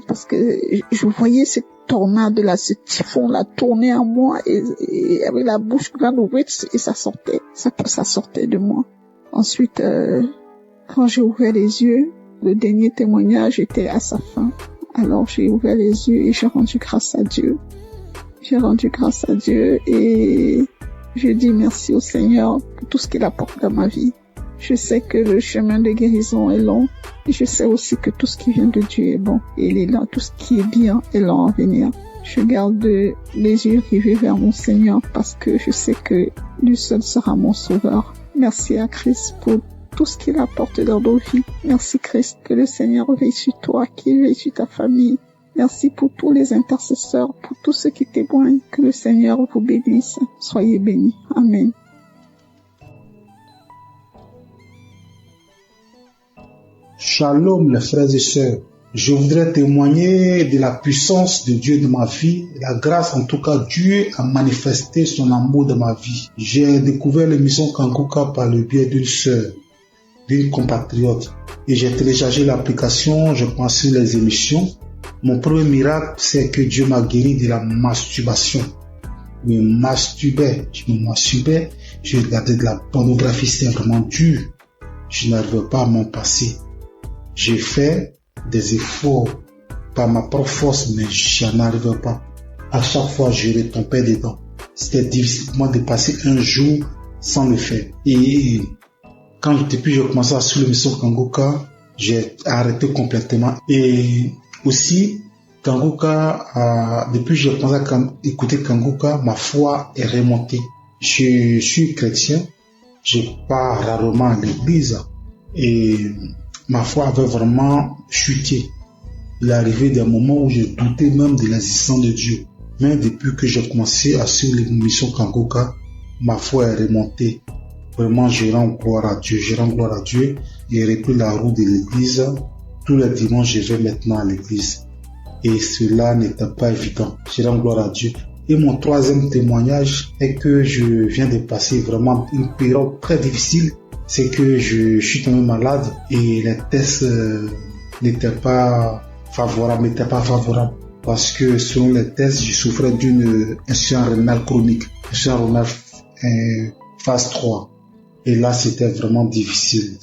cette tornade-là, ce typhon-là tourner en moi, et avec la bouche grande ouverte, et ça sortait de moi. Ensuite, quand j'ai ouvert les yeux, le dernier témoignage était à sa fin. Alors, j'ai ouvert les yeux et j'ai rendu grâce à Dieu. Et je dis merci au Seigneur pour tout ce qu'il apporte dans ma vie. Je sais que le chemin de guérison est long, et je sais aussi que tout ce qui vient de Dieu est bon, et il est là, tout ce qui est bien est long à venir. Je garde les yeux rivés vers mon Seigneur, parce que je sais que lui seul sera mon sauveur. Merci à Christ pour tout ce qu'il apporte dans nos vies. Merci Christ, que le Seigneur veille sur toi, qu'il veille sur ta famille. Merci pour tous les intercesseurs, pour tous ceux qui témoignent. Que le Seigneur vous bénisse. Soyez bénis. Amen. Shalom les frères et sœurs. Je voudrais témoigner de la puissance de Dieu dans ma vie, la grâce en tout cas. Dieu a manifesté son amour dans ma vie. J'ai découvert l'émission Kanguka par le biais d'une sœur, d'une compatriote, et j'ai téléchargé l'application, je pensais les émissions. Mon premier miracle, c'est que Dieu m'a guéri de la masturbation. Je me masturbais, je regardais de la pornographie, c'était vraiment dur. Je n'arrivais pas à m'en passer. J'ai fait des efforts par ma propre force, mais je n'arrivais pas. À chaque fois, je retombais dedans. C'était difficile pour moi de passer un jour sans le faire. Et depuis que j'ai commencé à suivre l'émission Kanguka, j'ai arrêté complètement. Et aussi, Kanguka, depuis que j'ai commencé à écouter Kanguka, ma foi est remontée. Je suis chrétien, je pars rarement à l'église, et ma foi avait vraiment chuté. Il est arrivé des moments où je doutais même de l'existence de Dieu. Mais depuis que j'ai commencé à suivre l'émission Kangoka, ma foi est remontée. Vraiment, je rends gloire à Dieu. Je rends gloire à Dieu. J'ai repris la route de l'église. Tous les dimanches, je vais maintenant à l'église. Et cela n'était pas évident. Je rends gloire à Dieu. Et mon troisième témoignage est que je viens de passer vraiment une période très difficile. C'est que je suis tombé malade et les tests n'étaient pas favorables. Parce que selon les tests, je souffrais d'une insuffisance rénale chronique. Insuffisance rénale phase 3. Et là, c'était vraiment difficile.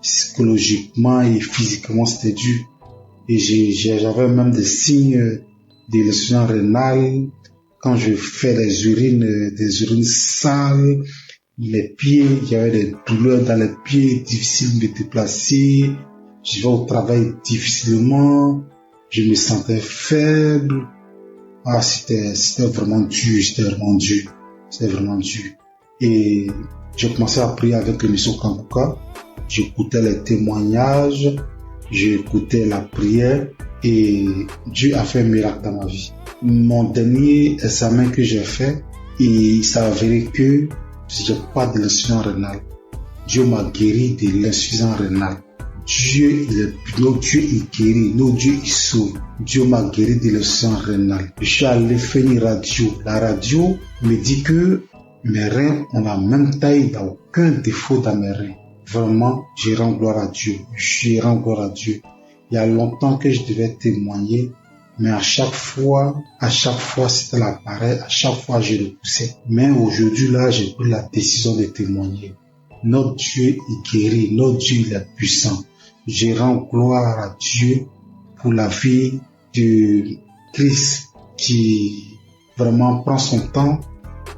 Psychologiquement et physiquement, c'était dur. Et j'avais même des signes de l'insuffisance rénale. Quand je fais des urines sales, les pieds, il y avait des douleurs dans les pieds, difficile de me déplacer. Je vais au travail difficilement. Je me sentais faible. C'était vraiment dur. Et j'ai commencé à prier avec l'émission Kangoka. J'écoutais les témoignages, j'écoutais la prière et Dieu a fait un miracle dans ma vie. Mon dernier examen que j'ai fait, il s'avérait que j'ai pas de l'insuffisance rénale. Dieu m'a guéri de l'insuffisance rénale. Notre Dieu il guérit, notre Dieu il sauve. Dieu m'a guéri de l'insuffisance rénale. Je suis allé faire une radio. La radio me dit que mes reins ont la même taille, il n'y a aucun défaut dans mes reins. Vraiment, je rends gloire à Dieu. Il y a longtemps que je devais témoigner, mais à chaque fois, c'était la pareille, à chaque fois, je repoussais. Mais aujourd'hui, là, j'ai pris la décision de témoigner. Notre Dieu, il guérit, notre Dieu, il est puissant. Je rends gloire à Dieu pour la vie de Christ qui vraiment prend son temps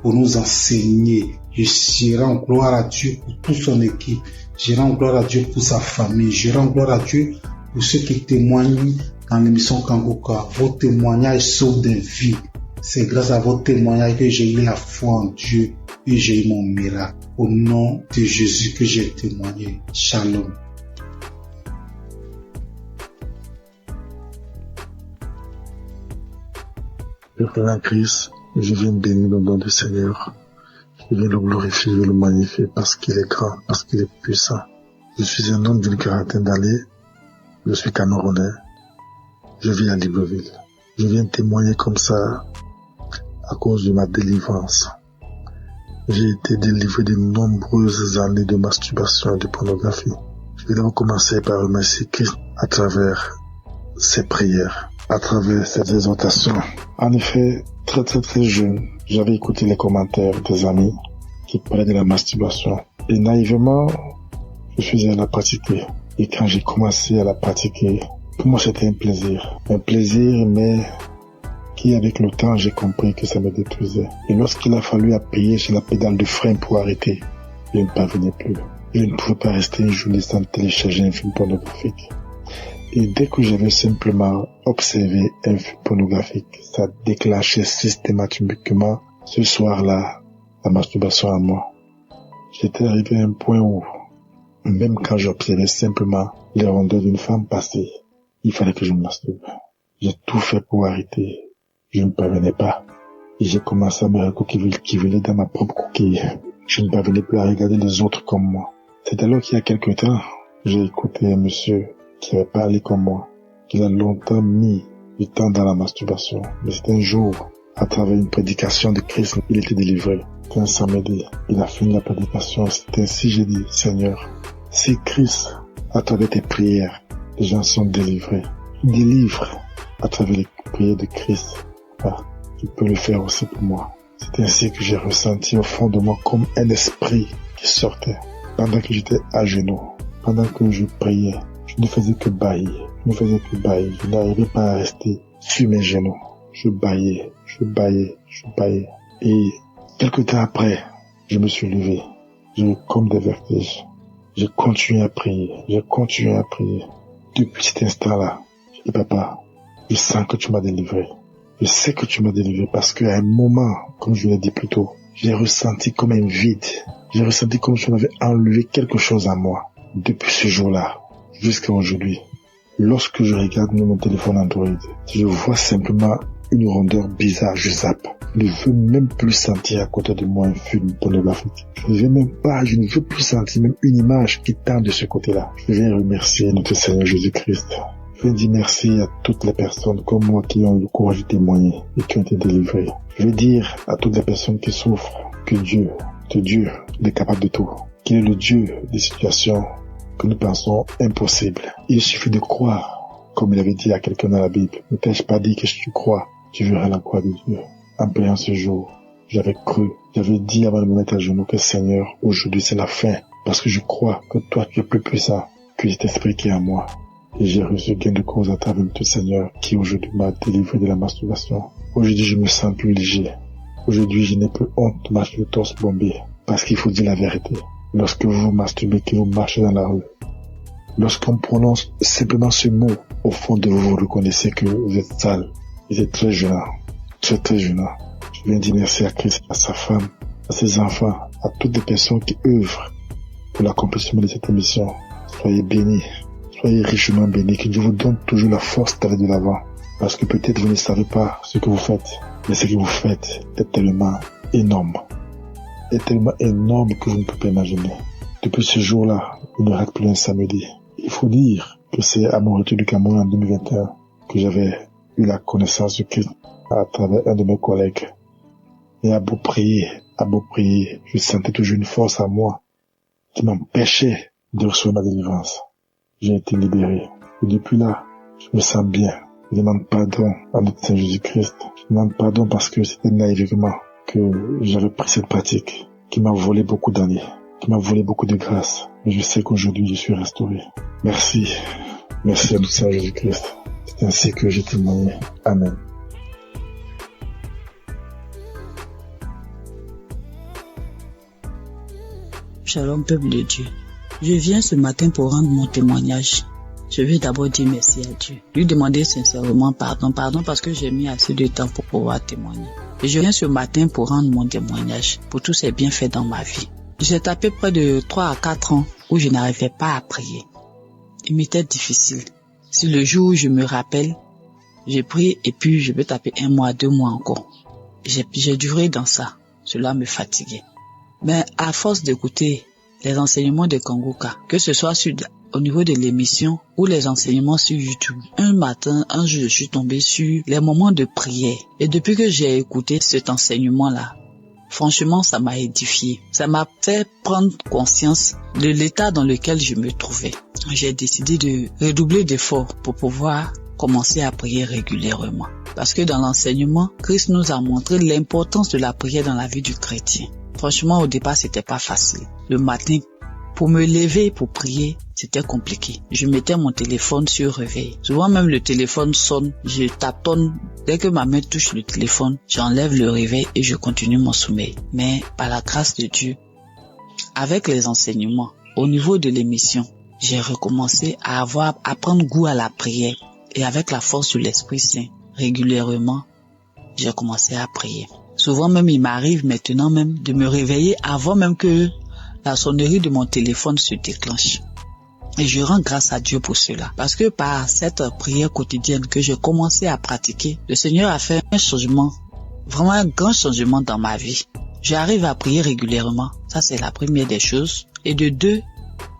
pour nous enseigner. Je rends gloire à Dieu pour toute son équipe. Je rends gloire à Dieu pour sa famille. Je rends gloire à Dieu pour ceux qui témoignent dans l'émission Kangoka. Vos témoignages sauvent des vies. C'est grâce à vos témoignages que j'ai eu la foi en Dieu et j'ai eu mon miracle. Au nom de Jésus que j'ai témoigné. Shalom. Père en Christ, je viens bénir le nom du Seigneur. Je viens le glorifier, je le magnifier parce qu'il est grand, parce qu'il est puissant. Je suis un homme d'une quarantaine d'années. Je suis Camerounais. Je vis à Libreville. Je viens témoigner comme ça à cause de ma délivrance. J'ai été délivré de nombreuses années de masturbation et de pornographie. Je vais donc commencer par remercier Christ à travers ses prières, à travers ses exhortations. En effet, très jeune, j'avais écouté les commentaires des amis qui parlaient de la masturbation. Et naïvement, je faisais la pratiquer. Et quand j'ai commencé à la pratiquer, pour moi c'était un plaisir. Un plaisir, mais qui avec le temps, j'ai compris que ça me détruisait. Et lorsqu'il a fallu appuyer sur la pédale de frein pour arrêter, je ne parvenais plus. Je ne pouvais pas rester une journée sans télécharger un film pornographique. Et dès que j'avais simplement observé un film pornographique, ça déclenchait systématiquement ce soir-là la masturbation à moi. J'étais arrivé à un point où, même quand j'observais simplement les rondeurs d'une femme passer, il fallait que je me masturbe. J'ai tout fait pour arrêter. Je ne parvenais pas. Et j'ai commencé à me recouquiller dans ma propre coquille. Je ne parvenais plus à regarder les autres comme moi. C'est alors qu'il y a quelque temps, j'ai écouté un monsieur qui avait parlé comme moi, qu'il a longtemps mis du temps dans la masturbation. Mais c'était un jour, à travers une prédication de Christ, il était délivré. C'était un samedi. Il a fini la prédication. C'était ainsi, j'ai dit, Seigneur, si Christ, à travers tes prières, les gens sont délivrés, délivre à travers les prières de Christ. Tu peux le faire aussi pour moi. C'est ainsi que j'ai ressenti au fond de moi comme un esprit qui sortait. Pendant que j'étais à genoux, pendant que je priais, je ne faisais que bâillir. Je n'arrivais pas à rester sur mes genoux. Je bâillais. Et quelque temps après, je me suis levé. J'ai eu comme des vertiges. J'ai continué à prier. Depuis cet instant-là, je dis, Papa, je sens que tu m'as délivré. Je sais que tu m'as délivré parce qu'à un moment, comme je l'ai dit plus tôt, j'ai ressenti comme un vide. J'ai ressenti comme si on avait enlevé quelque chose à moi. Depuis ce jour-là, jusqu'à aujourd'hui, lorsque je regarde mon téléphone Android, je vois simplement une rondeur bizarre, je zappe. Je ne veux même plus sentir à côté de moi un film pornographique. Je ne veux plus sentir même une image qui tend de ce côté-là. Je vais remercier notre Seigneur Jésus-Christ. Je vais dire merci à toutes les personnes comme moi qui ont eu le courage de témoigner et qui ont été délivrées. Je vais dire à toutes les personnes qui souffrent que Dieu, il est capable de tout. Qu'il est le Dieu des situations que nous pensons impossibles. Il suffit de croire, comme il avait dit à quelqu'un dans la Bible. Ne t'ai-je pas dit que si tu crois, tu verras la croix de Dieu. En priant ce jour, j'avais cru, j'avais dit avant de me mettre à genoux que Seigneur, aujourd'hui c'est la fin, parce que je crois que toi tu es plus puissant que cet esprit qui est en moi. Et j'ai reçu gain de cause à travers notre Seigneur qui aujourd'hui m'a délivré de la masturbation. Aujourd'hui je me sens plus léger. Aujourd'hui je n'ai plus honte de marcher le torse bombé, parce qu'il faut dire la vérité. Lorsque vous masturbez, que vous marchez dans la rue, lorsqu'on prononce simplement ce mot, au fond de vous, vous reconnaissez que vous êtes sale. Vous êtes très gênant. Très gênant. Je viens dire merci à Christ, à sa femme, à ses enfants, à toutes les personnes qui œuvrent pour l'accomplissement de cette émission. Soyez bénis, soyez richement bénis, que Dieu vous donne toujours la force d'aller de l'avant. Parce que peut-être vous ne savez pas ce que vous faites, mais ce que vous faites est tellement énorme. Est tellement énorme que vous ne pouvez pas imaginer. Depuis ce jour-là, il ne rate plus un samedi. Il faut dire que c'est à mon retour du Cameroun en 2021 que j'avais eu la connaissance de Christ à travers un de mes collègues. Et à beau prier, je sentais toujours une force à moi qui m'empêchait de recevoir ma délivrance. J'ai été libéré. Et depuis là, je me sens bien. Je demande pardon à notre Seigneur Jésus-Christ. Je demande pardon parce que c'était naïvement que j'avais pris cette pratique qui m'a volé beaucoup d'années, qui m'a volé beaucoup de grâce. Mais je sais qu'aujourd'hui, je suis restauré. Merci. Merci à notre Seigneur Jésus-Christ. C'est ainsi que j'ai témoigné. Amen. Shalom, peuple de Dieu. Je viens ce matin pour rendre mon témoignage. Je veux d'abord dire merci à Dieu. Lui demander sincèrement pardon parce que j'ai mis assez de temps pour pouvoir témoigner. Et je viens ce matin pour rendre mon témoignage pour tous ces bienfaits dans ma vie. J'ai tapé près de 3 à 4 ans où je n'arrivais pas à prier. Il m'était difficile. Si le jour où je me rappelle, j'ai prié et puis je peux taper 1 mois, 2 mois encore. J'ai duré dans ça. Cela me fatiguait. Mais à force d'écouter les enseignements de Kangoka, que ce soit au niveau de l'émission ou les enseignements sur YouTube, un jour, je suis tombé sur les moments de prière. Et depuis que j'ai écouté cet enseignement-là, franchement, ça m'a édifié. Ça m'a fait prendre conscience de l'état dans lequel je me trouvais. J'ai décidé de redoubler d'efforts pour pouvoir commencer à prier régulièrement. Parce que dans l'enseignement, Christ nous a montré l'importance de la prière dans la vie du chrétien. Franchement, au départ, c'était pas facile. Le matin, pour me lever pour prier, c'était compliqué. Je mettais mon téléphone sur réveil. Souvent même le téléphone sonne, je tâtonne. Dès que ma main touche le téléphone, j'enlève le réveil et je continue mon sommeil. Mais par la grâce de Dieu, avec les enseignements, au niveau de l'émission, j'ai recommencé à prendre goût à la prière. Et avec la force de l'Esprit Saint, régulièrement, j'ai commencé à prier. Souvent même, il m'arrive maintenant même de me réveiller avant même que la sonnerie de mon téléphone se déclenche. Et je rends grâce à Dieu pour cela. Parce que par cette prière quotidienne que j'ai commencé à pratiquer, le Seigneur a fait un changement, vraiment un grand changement dans ma vie. J'arrive à prier régulièrement. Ça, c'est la première des choses. Et de 2,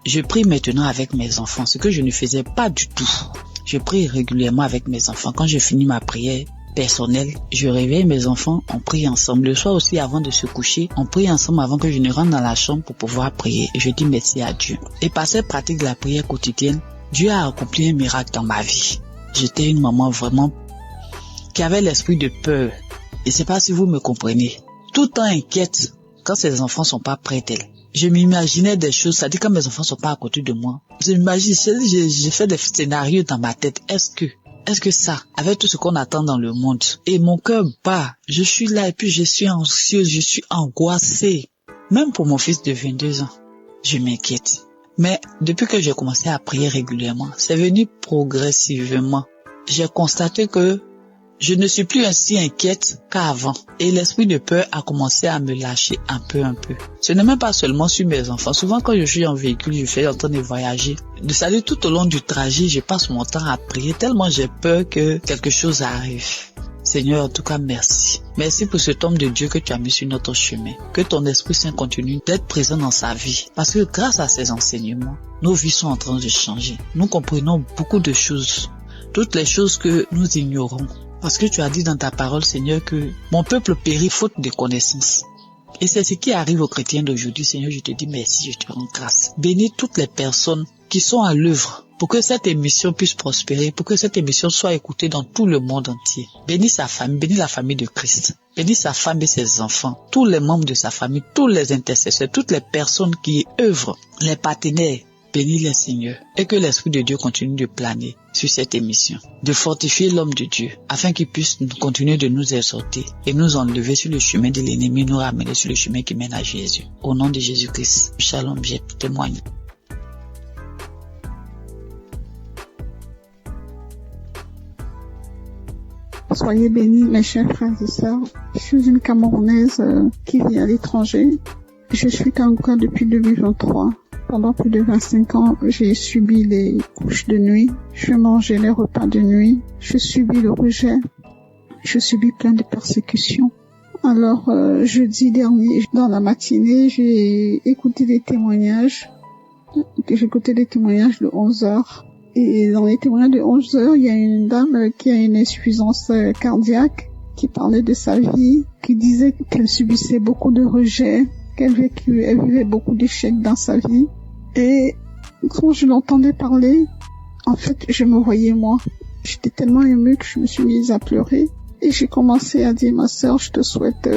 je prie maintenant avec mes enfants, ce que je ne faisais pas du tout. Je prie régulièrement avec mes enfants. Quand je finis ma prière personnelle, je réveille mes enfants, on prie ensemble. Le soir aussi, avant de se coucher, on prie ensemble avant que je ne rentre dans la chambre pour pouvoir prier. Et je dis merci à Dieu. Et par cette pratique de la prière quotidienne, Dieu a accompli un miracle dans ma vie. J'étais une maman vraiment qui avait l'esprit de peur. Et c'est pas si vous me comprenez. Tout le temps inquiète quand ses enfants sont pas près d'elle. Je m'imaginais des choses, ça dit quand mes enfants sont pas à côté de moi. J'ai fait des scénarios dans ma tête. Est-ce que ça, avec tout ce qu'on attend dans le monde, et mon cœur bat, je suis là et puis je suis anxieuse, je suis angoissée. Même pour mon fils de 22 ans, je m'inquiète. Mais depuis que j'ai commencé à prier régulièrement, c'est venu progressivement. J'ai constaté que je ne suis plus ainsi inquiète qu'avant. Et l'esprit de peur a commencé à me lâcher un peu. Ce n'est même pas seulement sur mes enfants. Souvent quand je suis en véhicule, je fais en train de voyager. C'est-à-dire tout au long du trajet, je passe mon temps à prier tellement j'ai peur que quelque chose arrive. Seigneur, en tout cas, merci. Merci pour cet homme de Dieu que tu as mis sur notre chemin. Que ton Esprit Saint continue d'être présent dans sa vie. Parce que grâce à ces enseignements, nos vies sont en train de changer. Nous comprenons beaucoup de choses. Toutes les choses que nous ignorons. Parce que tu as dit dans ta parole, Seigneur, que mon peuple périt faute de connaissance. Et c'est ce qui arrive aux chrétiens d'aujourd'hui. Seigneur, je te dis merci, je te rends grâce. Bénis toutes les personnes qui sont à l'œuvre pour que cette émission puisse prospérer, pour que cette émission soit écoutée dans tout le monde entier. Bénis sa famille, bénis la famille de Christ. Bénis sa femme et ses enfants, tous les membres de sa famille, tous les intercesseurs, toutes les personnes qui œuvrent, les partenaires. Bénis les Seigneur et que l'Esprit de Dieu continue de planer sur cette émission, de fortifier l'homme de Dieu afin qu'il puisse continuer de nous exhorter et nous enlever sur le chemin de l'ennemi, nous ramener sur le chemin qui mène à Jésus. Au nom de Jésus-Christ, shalom, j'ai témoigné. Soyez bénis, mes chers frères et sœurs. Je suis une Camerounaise qui vit à l'étranger. Je suis Kanguka depuis 2023. Pendant plus de 25 ans, j'ai subi les couches de nuit. Je mangeais les repas de nuit. Je subis le rejet. Je subis plein de persécutions. Alors, jeudi dernier, dans la matinée, j'ai écouté des témoignages. J'ai écouté des témoignages de 11 heures. Et dans les témoignages de 11 heures, il y a une dame qui a une insuffisance cardiaque, qui parlait de sa vie, qui disait qu'elle subissait beaucoup de rejets, qu'elle vivait beaucoup d'échecs dans sa vie. Et quand je l'entendais parler, en fait, je me voyais moi. J'étais tellement émue que je me suis mise à pleurer. Et j'ai commencé à dire, ma sœur, je te souhaite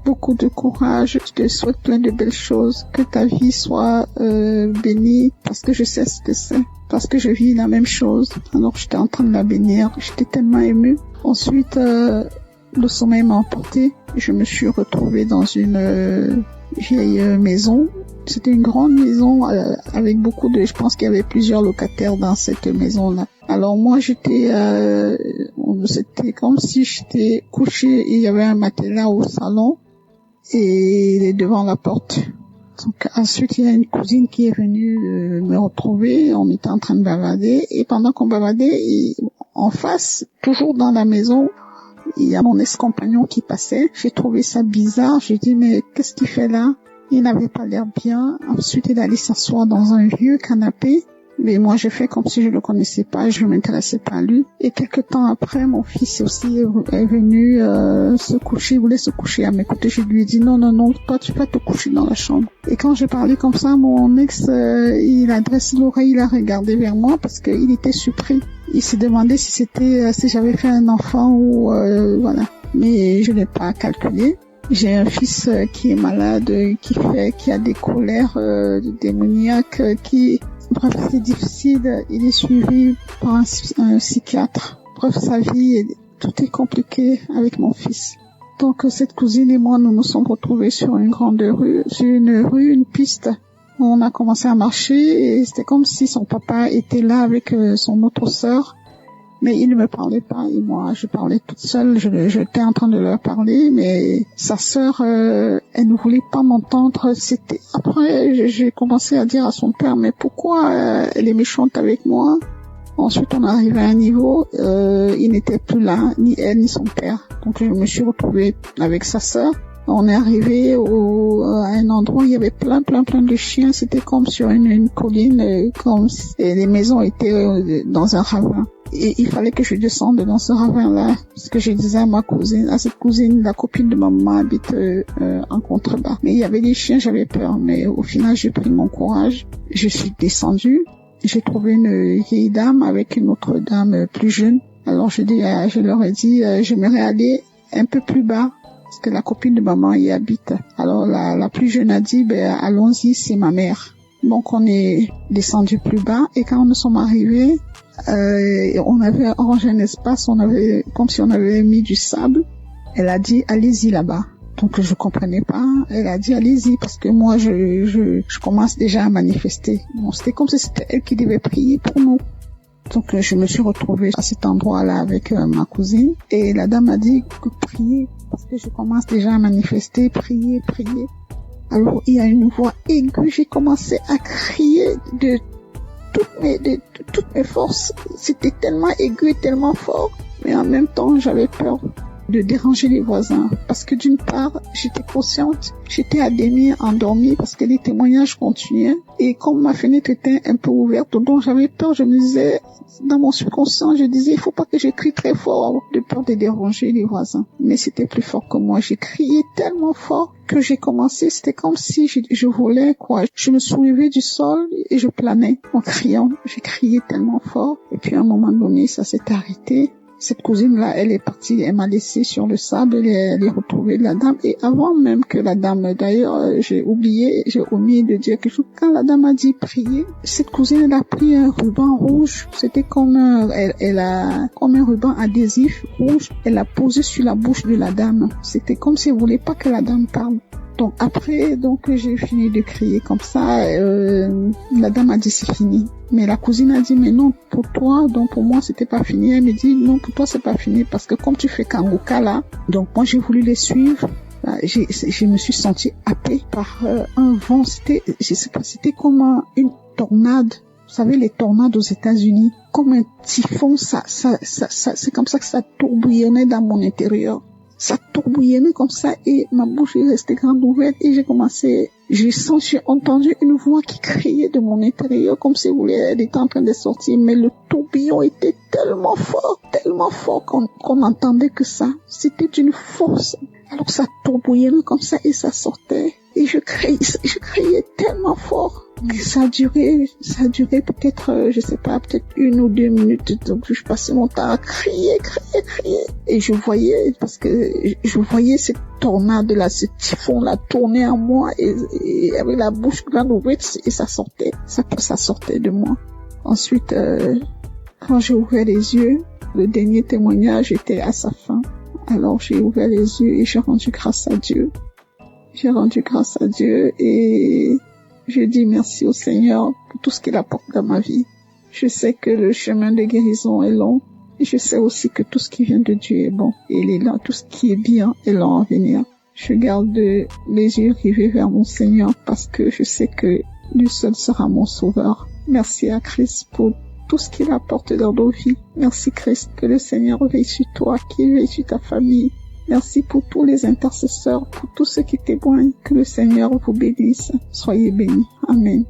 beaucoup de courage, je te souhaite plein de belles choses, que ta vie soit bénie, parce que je sais ce que c'est, parce que je vis la même chose. Alors j'étais en train de la bénir, j'étais tellement émue. Ensuite, le sommeil m'a emporté, je me suis retrouvée dans une vieille maison. C'était une grande maison avec beaucoup de... Je pense qu'il y avait plusieurs locataires dans cette maison-là. Alors moi, c'était comme si j'étais couchée et il y avait un matelas au salon et devant la porte. Donc ensuite, il y a une cousine qui est venue me retrouver. On était en train de bavader et pendant qu'on bavadait, en face, toujours dans la maison, il y a mon ex-compagnon qui passait. J'ai trouvé ça bizarre. J'ai dit, mais qu'est-ce qu'il fait là? Il n'avait pas l'air bien. Ensuite, il allait s'asseoir dans un vieux canapé. Mais moi, j'ai fait comme si je le connaissais pas, je m'intéressais pas à lui. Et quelque temps après, mon fils aussi est venu se coucher, il voulait se coucher à mes côtés. Je lui ai dit non, toi tu vas te coucher dans la chambre. Et quand j'ai parlé comme ça, mon ex, il a dressé l'oreille, il a regardé vers moi parce qu'il était surpris. Il s'est demandé si j'avais fait un enfant ou voilà. Mais je l'ai pas calculé. J'ai un fils qui est malade, qui a des colères démoniaques, bref, c'est difficile. Il est suivi par un psychiatre. Bref, sa vie, tout est compliqué avec mon fils. Donc, cette cousine et moi, nous nous sommes retrouvés sur une grande rue, une piste. On a commencé à marcher et c'était comme si son papa était là avec son autre sœur. Mais il ne me parlait pas et moi je parlais toute seule, j'étais en train de leur parler, mais sa sœur, elle ne voulait pas m'entendre. Après j'ai commencé à dire à son père, mais pourquoi elle est méchante avec moi? Ensuite on est arrivé à un niveau, il n'était plus là, ni elle ni son père. Donc je me suis retrouvée avec sa sœur. On est arrivé à un endroit où il y avait plein de chiens. C'était comme sur une colline, comme si les maisons étaient dans un ravin. Et il fallait que je descende dans ce ravin-là, parce que je disais à cette cousine, la copine de maman habite en contrebas. Mais il y avait des chiens, j'avais peur. Mais au final, j'ai pris mon courage. Je suis descendue. J'ai trouvé une vieille dame avec une autre dame plus jeune. Alors je leur ai dit, j'aimerais aller un peu plus bas, parce que la copine de maman y habite. Alors la plus jeune a dit, allons-y, c'est ma mère. Donc on est descendu plus bas et quand nous sommes arrivés, on avait arrangé un espace, comme si on avait mis du sable. Elle a dit allez-y là-bas. Donc je comprenais pas. Elle a dit allez-y parce que moi je commence déjà à manifester. Bon, c'était comme si c'était elle qui devait prier pour nous. Donc je me suis retrouvée à cet endroit-là avec ma cousine et la dame a dit que prier parce que je commence déjà à manifester, prier. Alors il y a une voix aiguë, j'ai commencé à crier de toutes mes forces. C'était tellement aigu et tellement fort, mais en même temps j'avais peur. de déranger les voisins. Parce que d'une part, j'étais consciente, j'étais à demi endormie parce que les témoignages continuaient. Et comme ma fenêtre était un peu ouverte, donc j'avais peur, je me disais, dans mon subconscient, je disais, il faut pas que je crie très fort de peur de déranger les voisins. Mais c'était plus fort que moi. J'ai crié tellement fort que j'ai commencé, c'était comme si je volais, quoi. Je me soulevais du sol et je planais en criant. J'ai crié tellement fort. Et puis à un moment donné, ça s'est arrêté. Cette cousine-là, elle est partie, elle m'a laissé sur le sable, elle est retrouvée la dame. Et avant même que la dame, d'ailleurs, j'ai omis de dire quelque chose. Quand la dame a dit prier, cette cousine, elle a pris un ruban rouge. C'était comme elle a comme un ruban adhésif rouge. Elle l'a posé sur la bouche de la dame. C'était comme si elle voulait pas que la dame parle. Donc après, j'ai fini de crier comme ça. La dame a dit c'est fini. Mais la cousine a dit mais non pour toi, donc pour moi c'était pas fini. Elle me dit non pour toi c'est pas fini parce que comme tu fais Kangoka là, donc moi j'ai voulu les suivre. Je me suis sentie happée par un vent. C'était, je sais pas, c'était comme une tornade. Vous savez les tornades aux États-Unis, comme un typhon. Ça, c'est comme ça que ça tourbillonnait dans mon intérieur. Ça tourbillonnait comme ça et ma bouche est restée grande ouverte et j'ai entendu une voix qui criait de mon intérieur comme si elle était en train de sortir, mais le tourbillon était tellement fort qu'on entendait que ça. C'était d'une force. Alors ça tourbillonnait comme ça et ça sortait. Et je criais tellement fort que ça a duré peut-être, je sais pas, peut-être 1 ou 2 minutes. Donc je passais mon temps à crier. Et je voyais cette tornade là, ce typhon là tourner en moi et avec la bouche grande ouverte et ça sortait de moi. Ensuite, quand j'ai ouvert les yeux, le dernier témoignage était à sa fin. Alors j'ai ouvert les yeux et j'ai rendu grâce à Dieu. Et je dis merci au Seigneur pour tout ce qu'il apporte dans ma vie. Je sais que le chemin de guérison est long et je sais aussi que tout ce qui vient de Dieu est bon. Et il est là, tout ce qui est bien est long à venir. Je garde les yeux rivés vers mon Seigneur parce que je sais que lui seul sera mon sauveur. Merci à Christ pour tout ce qu'il apporte dans nos vies. Merci Christ, que le Seigneur veille sur toi, qu'il veille sur ta famille. Merci pour tous les intercesseurs, pour tous ceux qui témoignent. Que le Seigneur vous bénisse. Soyez bénis. Amen.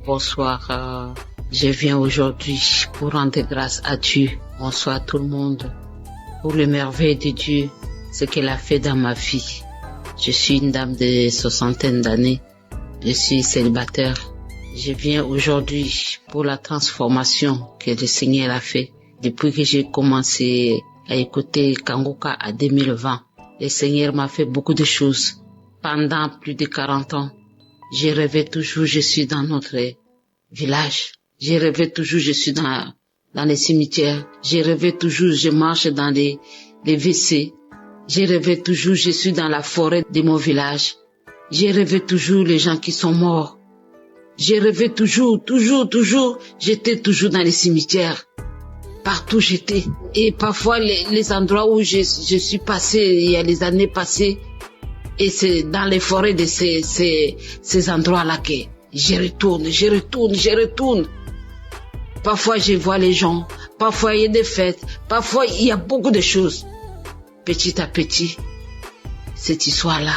Bonsoir. Je viens aujourd'hui pour rendre grâce à Dieu. Bonsoir tout le monde. Pour le merveille de Dieu, ce qu'il a fait dans ma vie. Je suis une dame de 60 d'années. Je suis célibataire. Je viens aujourd'hui pour la transformation que le Seigneur a fait. Depuis que j'ai commencé à écouter Kangoka en 2020, le Seigneur m'a fait beaucoup de choses. Pendant plus de 40 ans, j'ai rêvé toujours, je suis dans notre village. J'ai rêvé toujours, je suis dans les cimetières. J'ai rêvé toujours, je marche dans les WC. J'ai rêvé toujours, je suis dans la forêt de mon village. J'ai rêvé toujours les gens qui sont morts. J'ai rêvé toujours, j'étais toujours dans les cimetières. Partout j'étais. Et parfois les endroits où je suis passée, il y a les années passées, et c'est dans les forêts de ces endroits-là que je retourne. Parfois je vois les gens, parfois il y a des fêtes, parfois il y a beaucoup de choses. Petit à petit, cette histoire-là,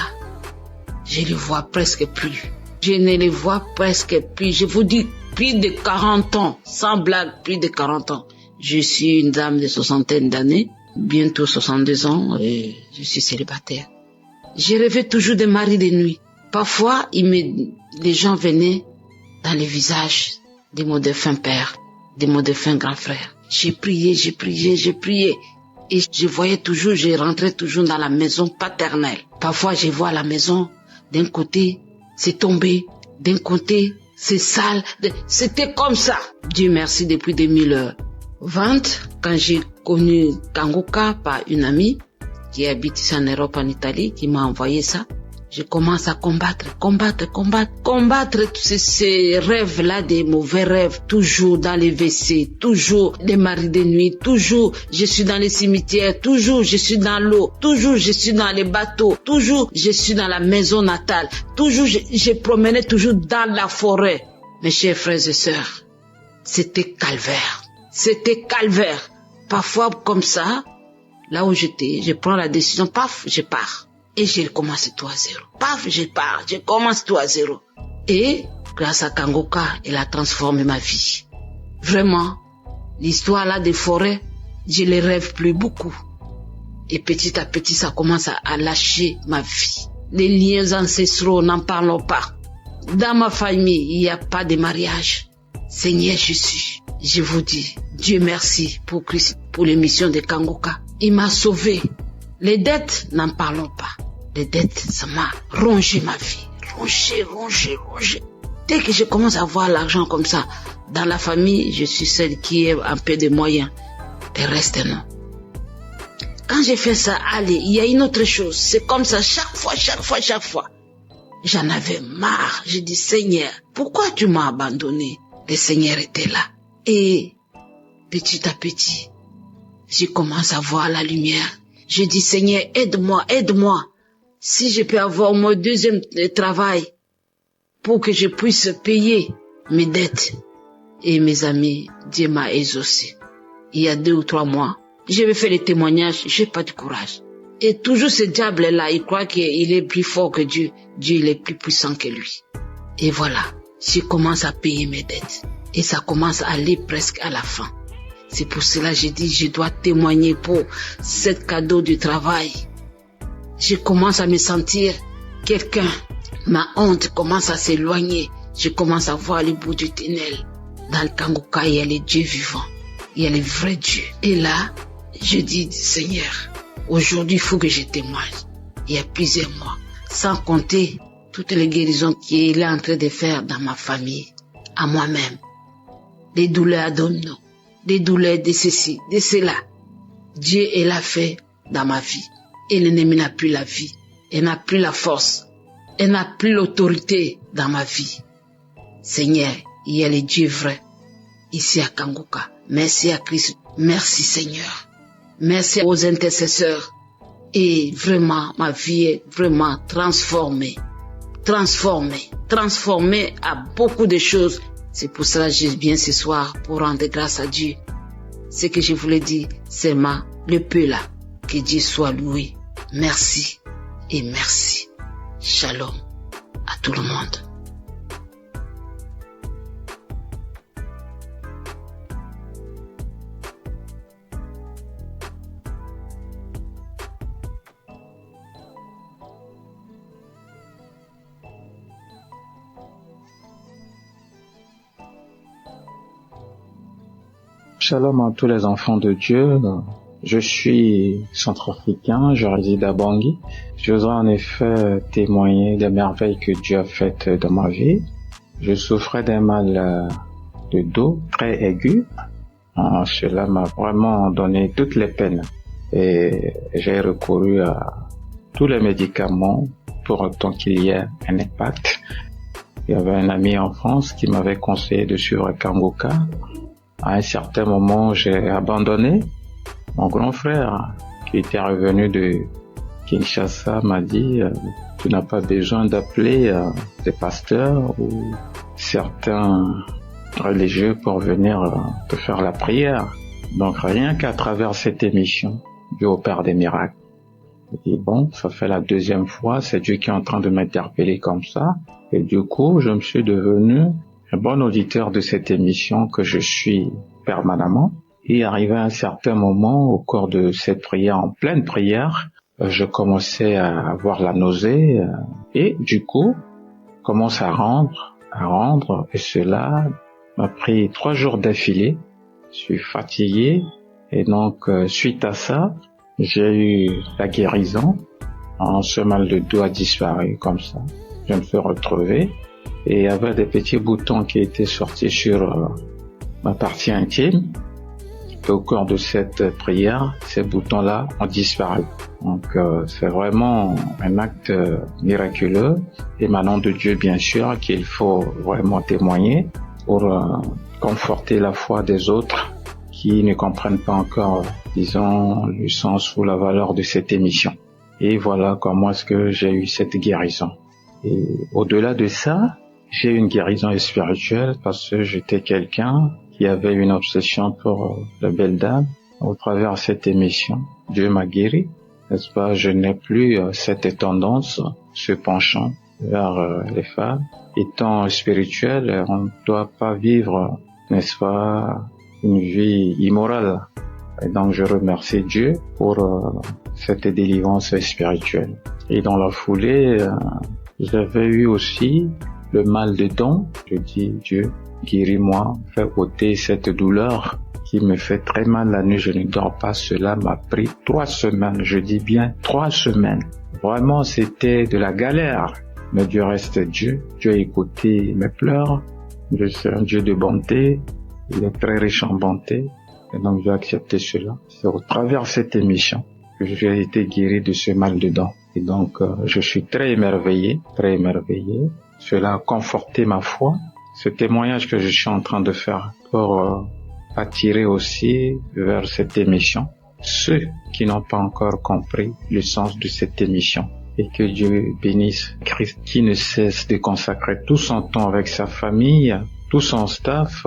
je ne vois presque plus. Je ne les vois presque plus. Je vous dis, plus de 40 ans. Sans blague, plus de 40 ans. Je suis une dame de 60 d'années. Bientôt 62 ans. Et je suis célibataire. Je rêvais toujours de mari de nuit. Parfois, les gens venaient dans les visages de mon défunt père, de mon défunt grand frère. J'ai prié. Et je voyais toujours, je rentrais toujours dans la maison paternelle. Parfois, je vois la maison d'un côté, c'est tombé, d'un côté, c'est sale. C'était comme ça. Dieu merci, depuis 2020, quand j'ai connu Kangoka par une amie qui habite ici en Europe, en Italie, qui m'a envoyé ça, je commence à combattre tous ces rêves-là, des mauvais rêves, toujours dans les WC, toujours les maris de nuit, toujours je suis dans les cimetières, toujours je suis dans l'eau, toujours je suis dans les bateaux, toujours je suis dans la maison natale, toujours je promenais toujours dans la forêt. Mes chers frères et sœurs, c'était calvaire. C'était calvaire. Parfois, comme ça, là où j'étais, je prends la décision, paf, je pars. Et je commence tout à zéro. Paf, je pars, je commence tout à zéro. Et grâce à Kangoka, elle a transformé ma vie. Vraiment, l'histoire là des forêts, je les rêve plus beaucoup. Et petit à petit, ça commence à lâcher ma vie. Les liens ancestraux, n'en parlons pas. Dans ma famille, il n'y a pas de mariage. Seigneur Jésus, je vous dis, Dieu merci pour Christ, pour l'émission de Kangoka. Il m'a sauvé. Les dettes, n'en parlons pas. Les dettes, ça m'a rongé ma vie. Rongé. Dès que je commence à voir l'argent comme ça, dans la famille, je suis celle qui a un peu de moyens. Le reste, non. Quand j'ai fait ça, allez, il y a une autre chose. C'est comme ça, chaque fois. J'en avais marre. J'ai dit, Seigneur, pourquoi tu m'as abandonné? Le Seigneur était là. Et petit à petit, je commence à voir la lumière. Je dis, Seigneur, aide-moi. Si je peux avoir mon deuxième travail pour que je puisse payer mes dettes. Et mes amis, Dieu m'a exaucé. Il y a 2 ou 3 mois, je vais faire les témoignages, j'ai pas de courage. Et toujours ce diable-là, il croit qu'il est plus fort que Dieu. Dieu, il est plus puissant que lui. Et voilà, je commence à payer mes dettes. Et ça commence à aller presque à la fin. C'est pour cela que j'ai dit, je dois témoigner pour ce cadeau du travail. Je commence à me sentir quelqu'un. Ma honte commence à s'éloigner. Je commence à voir le bout du tunnel. Dans le Kangoka, il y a le Dieu vivant. Il y a le vrai Dieu. Et là, je dis, Seigneur, aujourd'hui, il faut que je témoigne. Il y a plusieurs mois. Sans compter toutes les guérisons qu'il est en train de faire dans ma famille, à moi-même. Des douleurs abdominaux, des douleurs de ceci, de cela. Dieu, il a fait dans ma vie. Et l'ennemi n'a plus la vie. Il n'a plus la force. Il n'a plus l'autorité dans ma vie. Seigneur, il y a le Dieu vrai ici à Kangoka. Merci à Christ. Merci Seigneur. Merci aux intercesseurs. Et vraiment, ma vie est vraiment transformée à beaucoup de choses. C'est pour cela que je viens ce soir pour rendre grâce à Dieu. Ce que je voulais dire, c'est le peu là. Que Dieu soit loué. Merci et merci. Shalom à tout le monde. Shalom à tous les enfants de Dieu. Je suis centrafricain, je réside à Bangui. Je voudrais en effet témoigner des merveilles que Dieu a faites dans ma vie. Je souffrais d'un mal de dos très aigu. Cela m'a vraiment donné toutes les peines. Et j'ai recouru à tous les médicaments pour autant qu'il y ait un impact. Il y avait un ami en France qui m'avait conseillé de suivre Kangoka. À un certain moment, j'ai abandonné. Mon grand frère, qui était revenu de Kinshasa, m'a dit tu n'as pas besoin d'appeler des pasteurs ou certains religieux pour venir te faire la prière. Donc rien qu'à travers cette émission, Dieu opère des miracles. Et bon, ça fait la 2e fois, c'est Dieu qui est en train de m'interpeller comme ça. Et du coup, je me suis devenu un bon auditeur de cette émission que je suis permanemment. Et arrivé à un certain moment, au cours de cette prière, en pleine prière, je commençais à avoir la nausée et du coup, commence à rendre. Et cela m'a pris 3 jours d'affilée. Je suis fatigué et donc, suite à ça, j'ai eu la guérison. Ce mal de dos a disparu comme ça. Je me suis retrouvé. Et il y avait des petits boutons qui étaient sortis sur ma partie intime. Et au cours de cette prière, ces boutons-là ont disparu. Donc c'est vraiment un acte miraculeux, émanant de Dieu bien sûr, qu'il faut vraiment témoigner pour conforter la foi des autres qui ne comprennent pas encore, disons, le sens ou la valeur de cette émission. Et voilà comment est-ce que j'ai eu cette guérison. Et au-delà de ça, j'ai eu une guérison spirituelle parce que j'étais quelqu'un qui avait une obsession pour la belle dame. Au travers de cette émission, Dieu m'a guéri, n'est-ce pas? Je n'ai plus cette tendance, ce penchant vers les femmes. Étant spirituel, on ne doit pas vivre, n'est-ce pas, une vie immorale. Et donc je remercie Dieu pour cette délivrance spirituelle. Et dans la foulée, j'avais eu aussi le mal de dents. Je dis, Dieu, guéris-moi, fais ôter cette douleur qui me fait très mal la nuit, je ne dors pas. Cela m'a pris 3 semaines, je dis bien 3 semaines. Vraiment, c'était de la galère. Mais Dieu reste Dieu. Dieu a écouté mes pleurs. Dieu c'est un Dieu de bonté. Il est très riche en bonté. Et donc, j'ai accepté cela. C'est au travers de cette émission que j'ai été guéri de ce mal de dents. Et donc, je suis très émerveillé, très émerveillé. Cela a conforté ma foi. Ce témoignage que je suis en train de faire pour attirer aussi vers cette émission ceux qui n'ont pas encore compris le sens de cette émission. Et que Dieu bénisse Christ qui ne cesse de consacrer tout son temps avec sa famille, tout son staff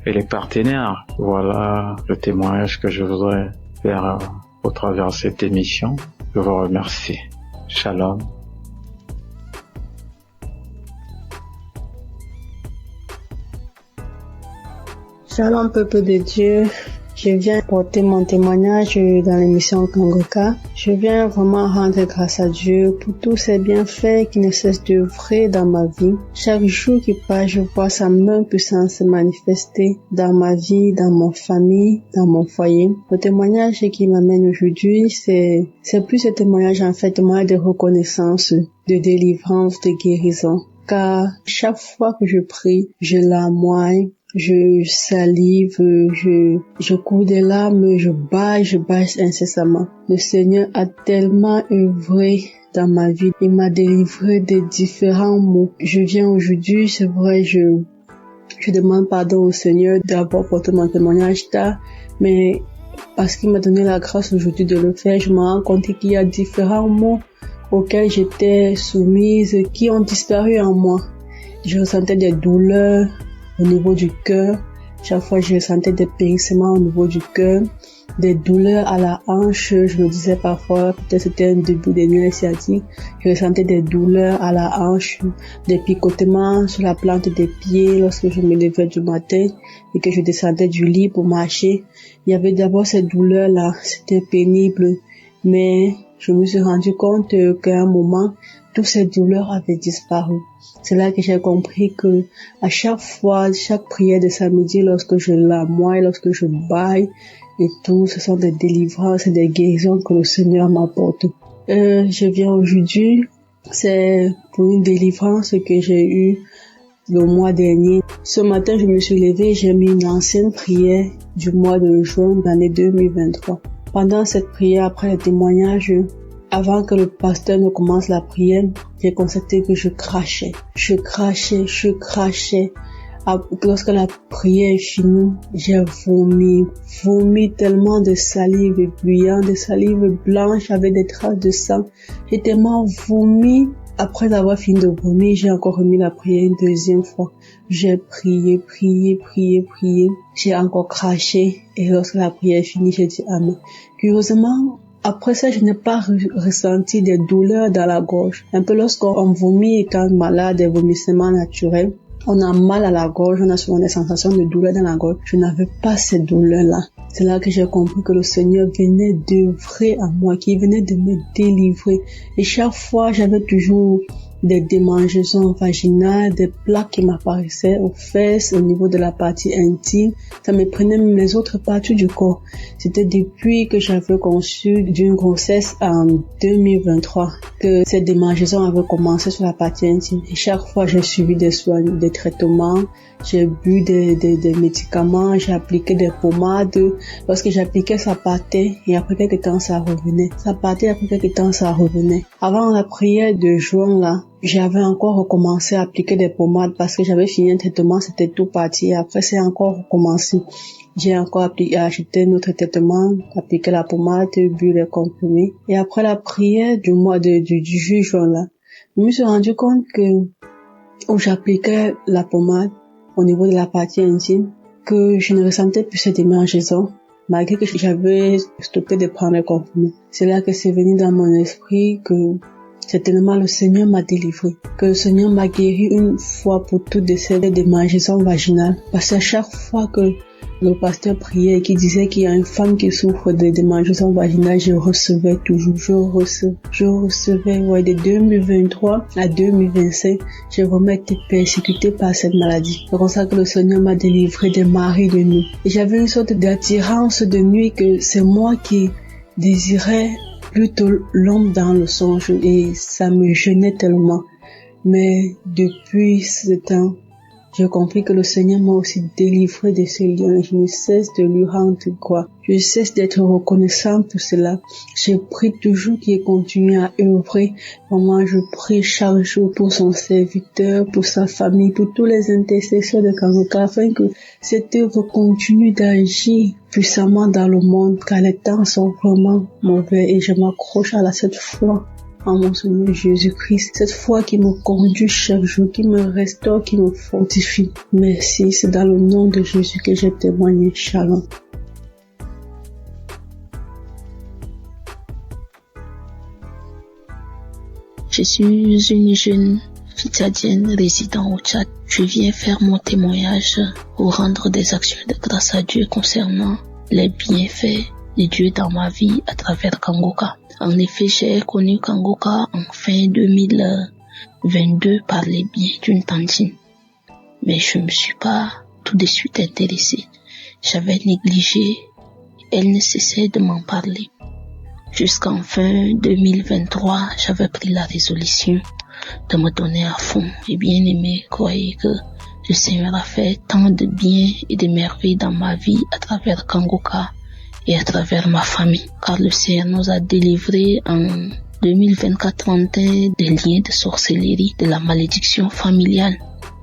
et les partenaires. Voilà le témoignage que je voudrais faire au travers de cette émission. Je vous remercie. Shalom. Shalom, peuple de Dieu. Je viens porter mon témoignage dans l'émission Kangoka. Je viens vraiment rendre grâce à Dieu pour tous ses bienfaits qui ne cessent d'œuvrer dans ma vie. Chaque jour qui passe, je vois sa main puissante se manifester dans ma vie, dans mon famille, dans mon foyer. Le témoignage qui m'amène aujourd'hui, c'est plus un témoignage en fait, témoignage de reconnaissance, de délivrance, de guérison. Car chaque fois que je prie, je larmoie, je salive, je cours des larmes, je baille incessamment. Le Seigneur a tellement œuvré dans ma vie. Il m'a délivré de différents maux. Je viens aujourd'hui, c'est vrai, je demande pardon au Seigneur d'avoir porté mon témoignage tard, mais parce qu'il m'a donné la grâce aujourd'hui de le faire, je me rends compte qu'il y a différents maux auxquels j'étais soumise qui ont disparu en moi. Je ressentais des douleurs au niveau du cœur. Chaque fois, je ressentais des périssements au niveau du cœur, des douleurs à la hanche. Je me disais parfois, peut-être c'était un début de nerfs sciatiques. Je ressentais des douleurs à la hanche, des picotements sur la plante des pieds lorsque je me levais du matin et que je descendais du lit pour marcher. Il y avait d'abord ces douleurs-là, c'était pénible, mais je me suis rendu compte qu'à un moment, toutes ces douleurs avaient disparu. C'est là que j'ai compris que à chaque fois, chaque prière de samedi, lorsque je larmoie, lorsque je baille et tout, ce sont des délivrances et des guérisons que le Seigneur m'apporte. Je viens aujourd'hui, c'est pour une délivrance que j'ai eue le mois dernier. Ce matin, je me suis levée, j'ai mis une ancienne prière du mois de juin de l'année 2023. Pendant cette prière, après le témoignage, avant que le pasteur ne commence la prière, j'ai constaté que je crachais. Lorsque la prière est finie, j'ai vomi tellement de salive brillante, de salive blanche avec des traces de sang. J'ai tellement vomi. Après avoir fini de vomir, j'ai encore remis la prière une deuxième fois. J'ai prié. J'ai encore craché. Et lorsque la prière est finie, j'ai dit Amen. Curieusement, après ça, je n'ai pas ressenti des douleurs dans la gorge. Un peu lorsqu'on vomit étant malade, des vomissements naturels, on a mal à la gorge, on a souvent des sensations de douleur dans la gorge. Je n'avais pas ces douleurs-là. C'est là que j'ai compris que le Seigneur venait d'œuvrer à moi, qu'il venait de me délivrer. Et chaque fois, j'avais toujours des démangeaisons vaginales, des plaques qui m'apparaissaient aux fesses, au niveau de la partie intime. Ça me prenait même les autres parties du corps. C'était depuis que j'avais conçu d'une grossesse en 2023 que ces démangeaisons avaient commencé sur la partie intime. Et chaque fois, j'ai suivi des soins, des traitements, j'ai bu des médicaments, j'ai appliqué des pommades. Lorsque j'appliquais, ça partait et après quelques temps, ça revenait. Ça partait, après quelques temps, ça revenait. Avant la prière de juin, là, j'avais encore recommencé à appliquer des pommades parce que j'avais fini un traitement, c'était tout parti. Et après, c'est encore recommencé. J'ai encore acheté notre traitement, appliqué la pommade, bu les comprimés. Et après la prière du mois du juin, là, je me suis rendu compte que où j'appliquais la pommade au niveau de la partie intime, que je ne ressentais plus cette démangeaison, malgré que j'avais stoppé de prendre le comprimé. C'est là que c'est venu dans mon esprit que certainement le Seigneur m'a délivré, que le Seigneur m'a guéri une fois pour toutes de cette démangeaison vaginale. Parce qu'à chaque fois que le pasteur priait et qui disait qu'il y a une femme qui souffre de démangeaison vaginale, je recevais toujours, je recevais, de 2023 à 2025, j'ai vraiment été persécutée par cette maladie. C'est comme ça que le Seigneur m'a délivré des maris de nuit. Et j'avais une sorte d'attirance de nuit que c'est moi qui désirais plutôt l'homme dans le songe et ça me gênait tellement. Mais depuis ce temps, j'ai compris que le Seigneur m'a aussi délivré de ce liens. Je ne cesse de lui rendre gloire. Je cesse d'être reconnaissant pour cela. Je prie toujours qu'il continue à œuvrer. Vraiment, je prie chaque jour pour son serviteur, pour sa famille, pour tous les intercesseurs de Kangoka, afin que cette œuvre continue d'agir puissamment dans le monde, car les temps sont vraiment mauvais et je m'accroche à cette foi en mon Seigneur Jésus-Christ, cette foi qui me conduit chaque jour, qui me restaure, qui me fortifie. Merci, c'est dans le nom de Jésus que j'ai témoigné. Shalom. Je suis une jeune fitadienne résidant au Tchad. Je viens faire mon témoignage pour rendre des actions de grâce à Dieu concernant les bienfaits de Dieu dans ma vie à travers Kangoka. En effet, j'ai connu Kangoka en fin 2022 par les biais d'une tantine. Mais je ne me suis pas tout de suite intéressée. J'avais négligé, elle ne cessait de m'en parler. Jusqu'en fin 2023, j'avais pris la résolution de me donner à fond. Et bien aimé, croyez que le Seigneur a fait tant de bien et de merveilles dans ma vie à travers Kangoka et à travers ma famille, car le Seigneur nous a délivrés en 2024-31 des liens de sorcellerie, de la malédiction familiale,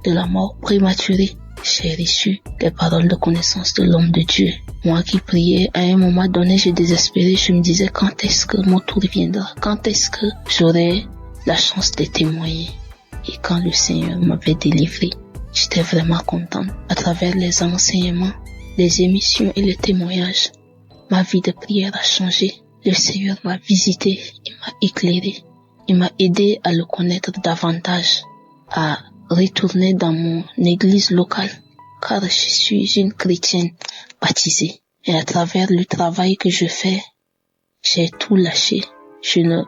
de la mort prématurée. J'ai reçu les paroles de connaissance de l'homme de Dieu. Moi qui priais, à un moment donné, j'ai désespéré. Je me disais, quand est-ce que mon tour viendra? Quand est-ce que j'aurai la chance de témoigner? Et quand le Seigneur m'avait délivré, j'étais vraiment contente. À travers les enseignements, les émissions et les témoignages, ma vie de prière a changé. Le Seigneur m'a visité, il m'a éclairé, il m'a aidé à le connaître davantage, à retourner dans mon église locale, car je suis une chrétienne baptisée. Et à travers le travail que je fais, j'ai tout lâché. Je ne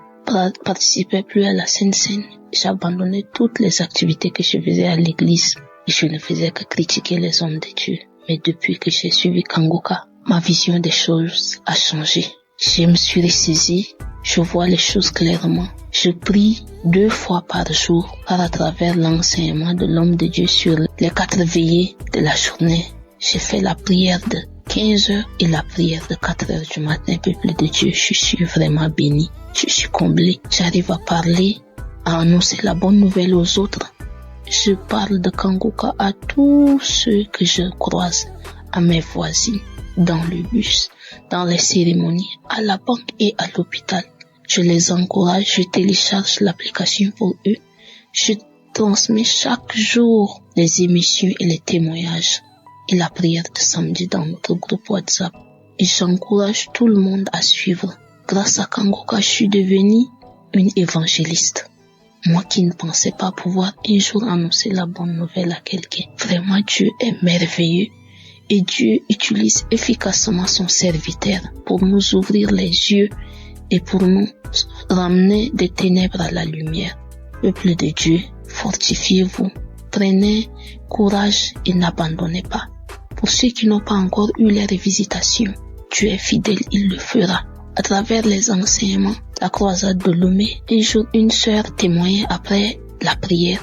participais plus à la Sainte Seine. J'ai abandonné toutes les activités que je faisais à l'église et je ne faisais que critiquer les hommes de Dieu. Mais depuis que j'ai suivi Kangoka, ma vision des choses a changé. Je me suis ressaisie, je vois les choses clairement. Je prie 2 fois par jour, car à travers l'enseignement de l'homme de Dieu sur les 4 veillées de la journée, j'ai fait la prière de 15 heures et la prière de 4 heures du matin. Peuple de Dieu, je suis vraiment béni, je suis comblé. J'arrive à parler, à annoncer la bonne nouvelle aux autres. Je parle de Kangoka à tous ceux que je croise, à mes voisines, dans le bus, dans les cérémonies, à la banque et à l'hôpital. Je les encourage, je télécharge l'application pour eux. Je transmets chaque jour les émissions et les témoignages et la prière de samedi dans notre groupe WhatsApp. Et j'encourage tout le monde à suivre. Grâce à Kangoka, je suis devenue une évangéliste. Moi qui ne pensais pas pouvoir un jour annoncer la bonne nouvelle à quelqu'un. Vraiment, Dieu est merveilleux. Et Dieu utilise efficacement son serviteur pour nous ouvrir les yeux et pour nous ramener des ténèbres à la lumière. Peuple de Dieu, fortifiez-vous, prenez courage et n'abandonnez pas. Pour ceux qui n'ont pas encore eu les visitations, Dieu est fidèle, il le fera. À travers les enseignements, la croisade de Lomé, un jour une sœur témoignait après la prière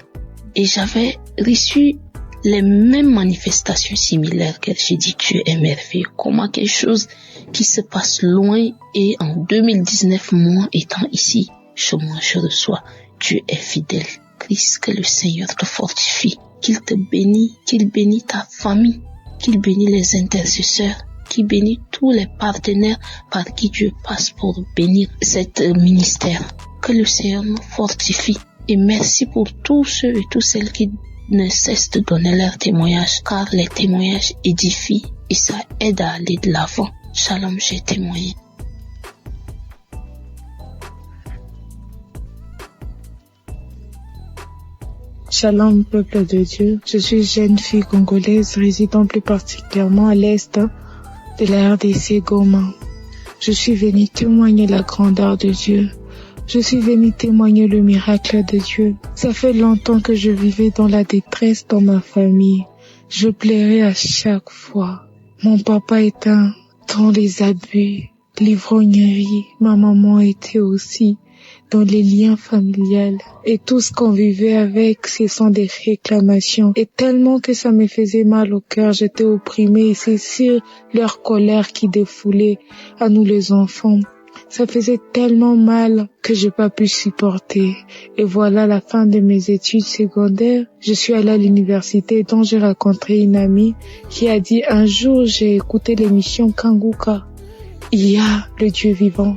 et j'avais reçu les mêmes manifestations similaires qu'elle. J'ai dit, Dieu est merveilleux. Comment quelque chose qui se passe loin et en 2019, moi étant ici, je reçois. Dieu est fidèle. Christ, que le Seigneur te fortifie, qu'il te bénisse, qu'il bénisse ta famille, qu'il bénisse les intercesseurs, qu'il bénisse tous les partenaires par qui Dieu passe pour bénir cet ministère. Que le Seigneur nous fortifie. Et merci pour tous ceux et toutes celles qui ne cesse de donner leur témoignage, car les témoignages édifient et ça aide à aller de l'avant. Shalom, j'ai témoigné. Shalom, peuple de Dieu. Je suis jeune fille congolaise résidant plus particulièrement à l'est de la RDC Goma. Je suis venue témoigner la grandeur de Dieu. Je suis venue témoigner le miracle de Dieu. Ça fait longtemps que je vivais dans la détresse dans ma famille. Je pleurais à chaque fois. Mon papa était dans les abus, l'ivrognerie. Ma maman était aussi dans les liens familiales. Et tout ce qu'on vivait avec, ce sont des réclamations. Et tellement que ça me faisait mal au cœur, j'étais opprimée. Et c'est sur leur colère qui défoulait à nous les enfants. Ça faisait tellement mal que j'ai pas pu supporter. Et voilà la fin de mes études secondaires. Je suis allée à l'université dont j'ai rencontré une amie qui a dit un jour j'ai écouté l'émission Kanguka. Il y a le Dieu vivant.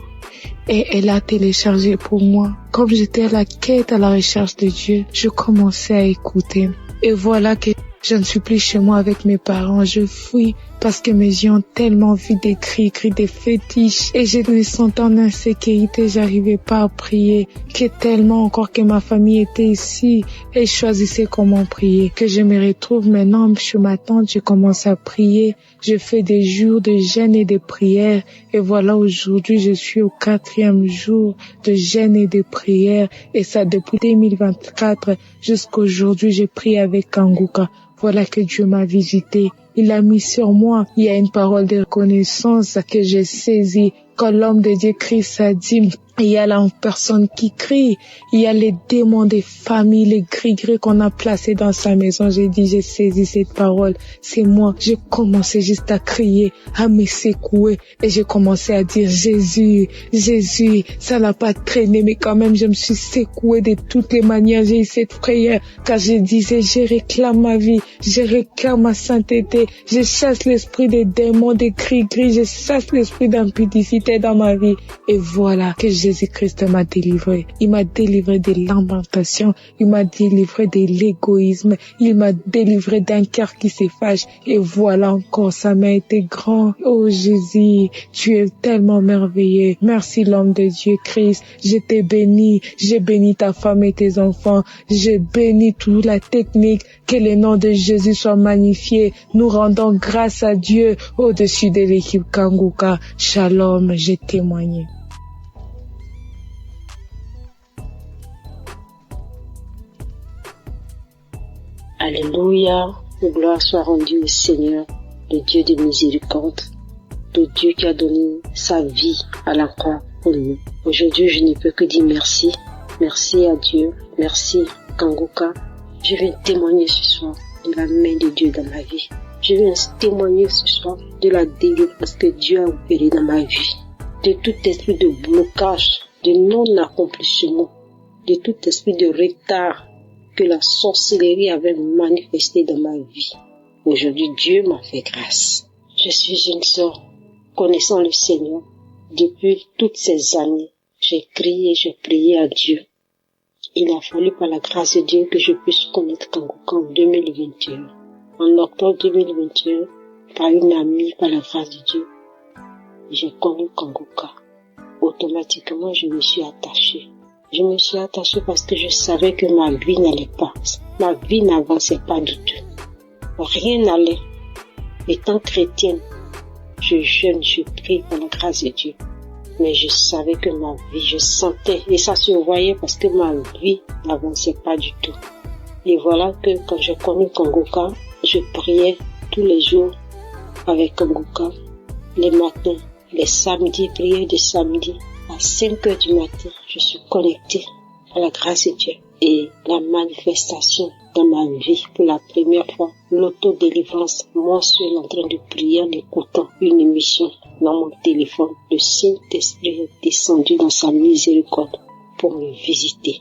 Et elle a téléchargé pour moi. Comme j'étais à la quête, à la recherche de Dieu, je commençais à écouter. Et voilà que je ne suis plus chez moi avec mes parents. Je fuis parce que mes yeux ont tellement vu des cris, des fétiches. Et je me sentais en insécurité. J'arrivais pas à prier. Que tellement encore que ma famille était ici. Et je choisissais comment prier. Que je me retrouve maintenant chez ma tante. Je commence à prier. Je fais des jours de jeûne et de prière. Et voilà, aujourd'hui, je suis au 4e jour de jeûne et de prière. Et ça, depuis 2024 jusqu'aujourd'hui, je prie avec Kanguka. Voilà que Dieu m'a visité. Il a mis sur moi. Il y a une parole de reconnaissance que j'ai saisie. Quand l'homme de Dieu Christ a dit, il y a la personne qui crie. Il y a les démons des familles, les gris-gris qu'on a placés dans sa maison. J'ai dit, j'ai saisi cette parole. C'est moi. J'ai commencé juste à crier, à me secouer. Et j'ai commencé à dire, Jésus, Jésus. Ça n'a pas traîné, mais quand même, je me suis secouée de toutes les manières. J'ai eu cette prière. Car je disais, je réclame ma vie. Je réclame ma sainteté. Je chasse l'esprit des démons, des gris-gris. Je chasse l'esprit d'impudicité dans ma vie. Et voilà que Jésus-Christ m'a délivré. Il m'a délivré de lamentations. Il m'a délivré de l'égoïsme. Il m'a délivré d'un cœur qui se fâche. Et voilà encore, ça m'a été grand. Oh Jésus, tu es tellement merveilleux. Merci l'homme de Dieu Christ. Je t'ai béni. J'ai béni ta femme et tes enfants. J'ai béni toute la technique. Que le nom de Jésus soit magnifié. Nous rendons grâce à Dieu au-dessus de l'équipe Kanguka. Shalom, j'ai témoigné. Alléluia, gloire soit rendue au Seigneur, le Dieu de miséricorde, le Dieu qui a donné sa vie à la croix pour nous. Aujourd'hui, je ne peux que dire merci. Merci à Dieu, merci Kanguka. Je viens témoigner ce soir de la main de Dieu dans ma vie. Je viens témoigner ce soir de la délivrance que Dieu a opérée dans ma vie. De tout esprit de blocage, de non-accomplissement, de tout esprit de retard que la sorcellerie avait manifesté dans ma vie. Aujourd'hui, Dieu m'a fait grâce. Je suis une sœur connaissant le Seigneur. Depuis toutes ces années, j'ai crié, j'ai prié à Dieu. Il a fallu par la grâce de Dieu que je puisse connaître Kanguka en 2021. En octobre 2021, par une amie, par la grâce de Dieu, j'ai connu Kanguka. Automatiquement, je me suis attachée. Je me suis attachée parce que je savais que ma vie n'allait pas. Ma vie n'avançait pas du tout. Rien n'allait. Étant chrétienne, je jeûne, je prie par la grâce de Dieu. Mais je savais que ma vie, je sentais, et ça se voyait parce que ma vie n'avançait pas du tout. Et voilà que quand j'ai connu Kanguka, je priais tous les jours avec Kanguka, les matins, les samedis, prière de samedi. À 5 heures du matin, je suis connectée à la grâce de Dieu. Et la manifestation dans ma vie, pour la première fois, l'autodélivrance mensuelle en train de prier en écoutant une émission dans mon téléphone. Le Saint-Esprit est descendu dans sa miséricorde pour me visiter.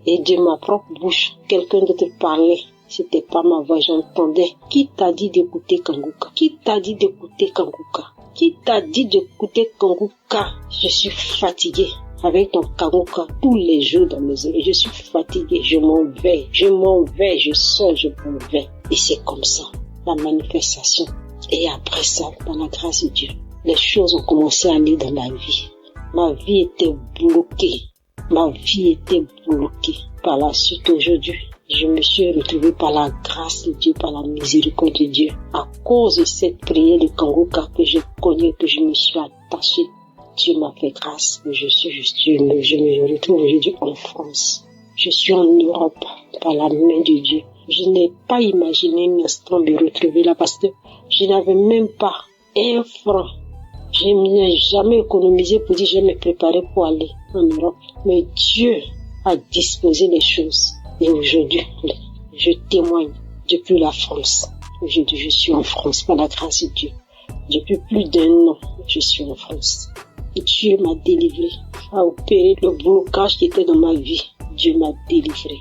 Et de ma propre bouche, quelqu'un d'autre parlait. C'était pas ma voix, j'entendais. Qui t'a dit d'écouter Kanguka? Qui t'a dit d'écouter Kanguka? Qui t'a dit d'écouter Kanguka? Je suis fatiguée. avec ton Kangoka tous les jours dans mes oreilles. Je suis fatiguée, je m'en vais, je sors, je m'en vais. Et c'est comme ça, la manifestation. Et après ça, par la grâce de Dieu, les choses ont commencé à aller dans ma vie. Ma vie était bloquée. Par la suite, aujourd'hui, je me suis retrouvée par la grâce de Dieu, par la miséricorde de Dieu. À cause de cette prière de Kangoka que je connais, que je me suis attachée, Dieu m'a fait grâce. Je me retrouve aujourd'hui en France. Je suis en Europe par la main de Dieu. Je n'ai pas imaginé un instant me retrouver là parce que je n'avais même pas un franc. Je n'ai jamais économisé pour dire je vais me préparer pour aller en Europe. Mais Dieu a disposé les choses. Et aujourd'hui, je témoigne depuis la France. Aujourd'hui, je suis en France par la grâce de Dieu. Depuis plus d'1 an, je suis en France. Et Dieu m'a délivré, a opéré le blocage qui était dans ma vie. Dieu m'a délivré.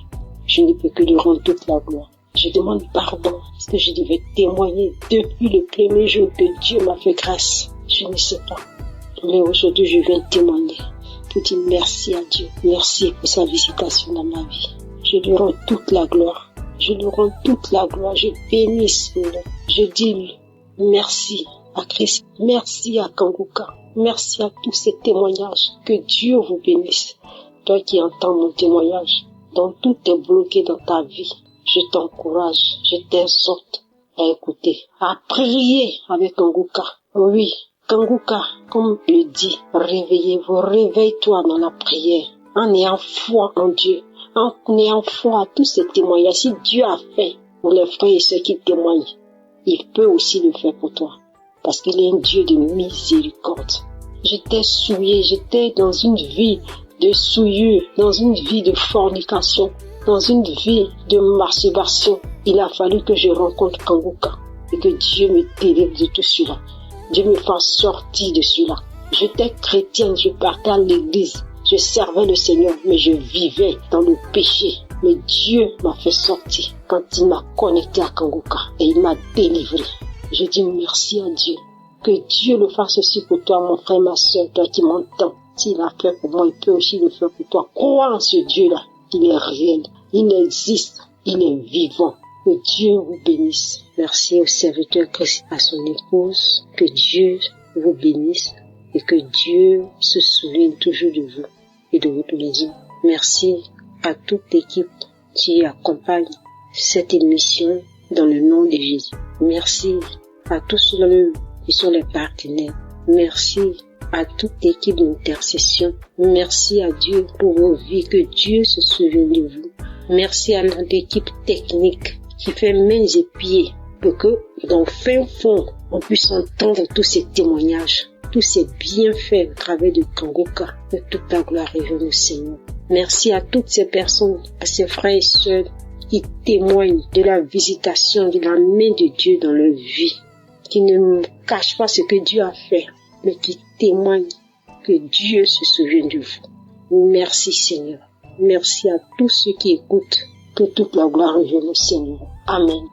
Je ne peux que lui rendre toute la gloire. Je demande pardon parce que je devais témoigner depuis le premier jour que Dieu m'a fait grâce. Je ne sais pas. Mais aujourd'hui, je viens témoigner pour dire merci à Dieu. Merci pour sa visitation dans ma vie. Je lui rends toute la gloire. Je bénis son nom. Je dis merci à Christ. Merci à Kangoka. Merci à tous ces témoignages. Que Dieu vous bénisse. Toi qui entends mon témoignage, dont tout est bloqué dans ta vie, je t'encourage, je t'exhorte à écouter, à prier avec Kangoka. Oui, Kangoka, comme le dit, réveillez-vous, réveille-toi dans la prière, en ayant foi en Dieu, en ayant foi à tous ces témoignages. Si Dieu a fait pour les frères et ceux qui témoignent, il peut aussi le faire pour toi, parce qu'il est un Dieu de miséricorde. J'étais souillée, j'étais dans une vie de souillure, dans une vie de fornication, dans une vie de masturbation. Il a fallu que je rencontre Kangoka et que Dieu me délivre de tout cela. Dieu me fasse sortir de cela. J'étais chrétienne, je partais à l'église, je servais le Seigneur, mais je vivais dans le péché. Mais Dieu m'a fait sortir quand il m'a connecté à Kangoka et il m'a délivré. Je dis merci à Dieu. Que Dieu le fasse aussi pour toi, mon frère, ma soeur, toi qui m'entends. S'il a fait pour moi, il peut aussi le faire pour toi. Crois en ce Dieu-là. Il est réel. Il existe. Il est vivant. Que Dieu vous bénisse. Merci au serviteur Christ, à son épouse. Que Dieu vous bénisse et que Dieu se souvienne toujours de vous et de votre maison. Merci à toute l'équipe qui accompagne cette émission dans le nom de Jésus. Merci à tous ceux qui sont les partenaires. Merci à toute l'équipe d'intercession. Merci à Dieu pour vos vies. Que Dieu se souvienne de vous. Merci à notre équipe technique qui fait mains et pieds pour que dans le fin fond, on puisse entendre tous ces témoignages, tous ces bienfaits au travers de Kangoka. Que toute la gloire revienne au Seigneur. Merci à toutes ces personnes, à ces frères et sœurs qui témoignent de la visitation de la main de Dieu dans leur vie, qui ne cachent pas ce que Dieu a fait, mais qui témoignent que Dieu se souvient de vous. Merci Seigneur. Merci à tous ceux qui écoutent. Que toute la gloire revienne au Seigneur. Amen.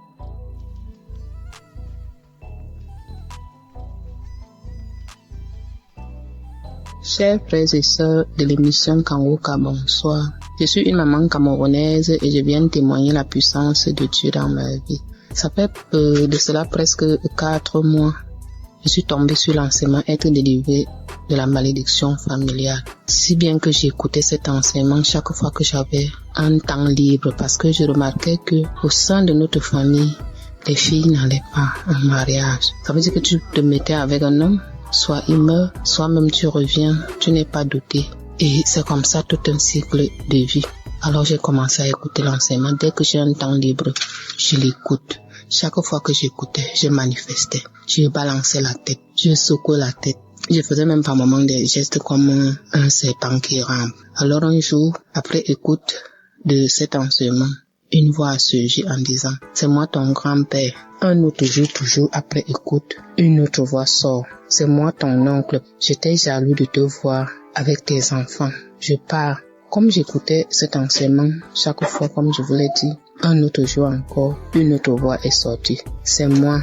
Chers frères et sœurs de l'émission Kangoka, bonsoir. Je suis une maman camerounaise et je viens témoigner la puissance de Dieu dans ma vie. Ça fait de cela presque 4 mois. Je suis tombée sur l'enseignement être délivrée de la malédiction familiale. Si bien que j'écoutais cet enseignement chaque fois que j'avais un temps libre parce que je remarquais que au sein de notre famille, les filles n'allaient pas en mariage. Ça veut dire que tu te mettais avec un homme, soit il meurt, soit même tu reviens, tu n'es pas doté. Et c'est comme ça tout un cycle de vie. Alors j'ai commencé à écouter l'enseignement. Dès que j'ai un temps libre, je l'écoute. Chaque fois que j'écoutais, je manifestais. Je balançais la tête, je secouais la tête. Je faisais même par moments des gestes comme un serpent qui rampe. Alors un jour, après écoute de cet enseignement, une voix a surgi en disant « C'est moi ton grand-père ». Un autre jour, toujours après écoute, une autre voix sort « C'est moi ton oncle. J'étais jaloux de te voir avec tes enfants. Je pars ». Comme j'écoutais cet enseignement, chaque fois, comme je vous l'ai dit, un autre jour encore, une autre voix est sortie. C'est moi,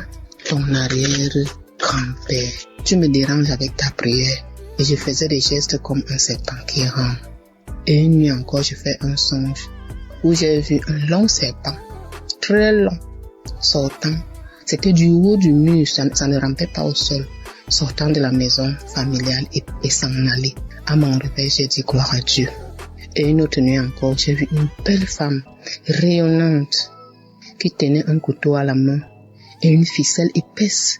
ton arrière-grand-père. Tu me déranges avec ta prière. et je faisais des gestes comme un serpent qui rampe. Et une nuit encore, je fais un songe où j'ai vu un long serpent, très long, sortant. C'était du haut du mur, ça ne rampait pas au sol, sortant de la maison familiale et s'en aller. À mon réveil, j'ai dit gloire à Dieu. Et une autre nuit encore, j'ai vu une belle femme rayonnante qui tenait un couteau à la main et une ficelle épaisse,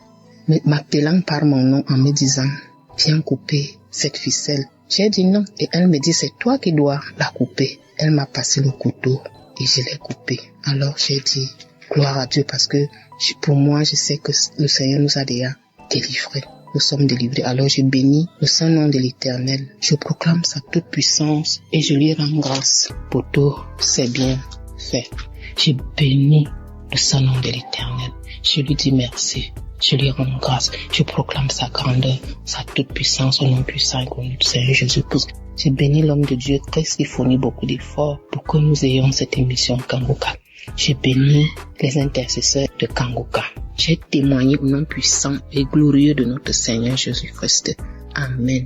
m'appelant par mon nom en me disant « Viens couper cette ficelle ». J'ai dit non et elle me dit « C'est toi qui dois la couper ». Elle m'a passé le couteau et je l'ai coupé. Alors j'ai dit gloire à Dieu parce que pour moi, je sais que le Seigneur nous a déjà délivrés. Nous sommes délivrés. Alors je bénis le saint nom de l'Éternel. Je proclame sa toute puissance et je lui rends grâce pour tout ses bien fait. Je bénis le saint nom de l'Éternel. Je lui dis merci. Je lui rends grâce. Je proclame sa grandeur, sa toute puissance au nom puissant et connu du Seigneur Jésus-Christ. Je bénis l'homme de Dieu Christ qui fournit beaucoup d'efforts pour que nous ayons cette émission Kangoka. Je bénis les intercesseurs de Kangoka. J'ai témoigné au nom puissant et glorieux de notre Seigneur Jésus-Christ. Amen.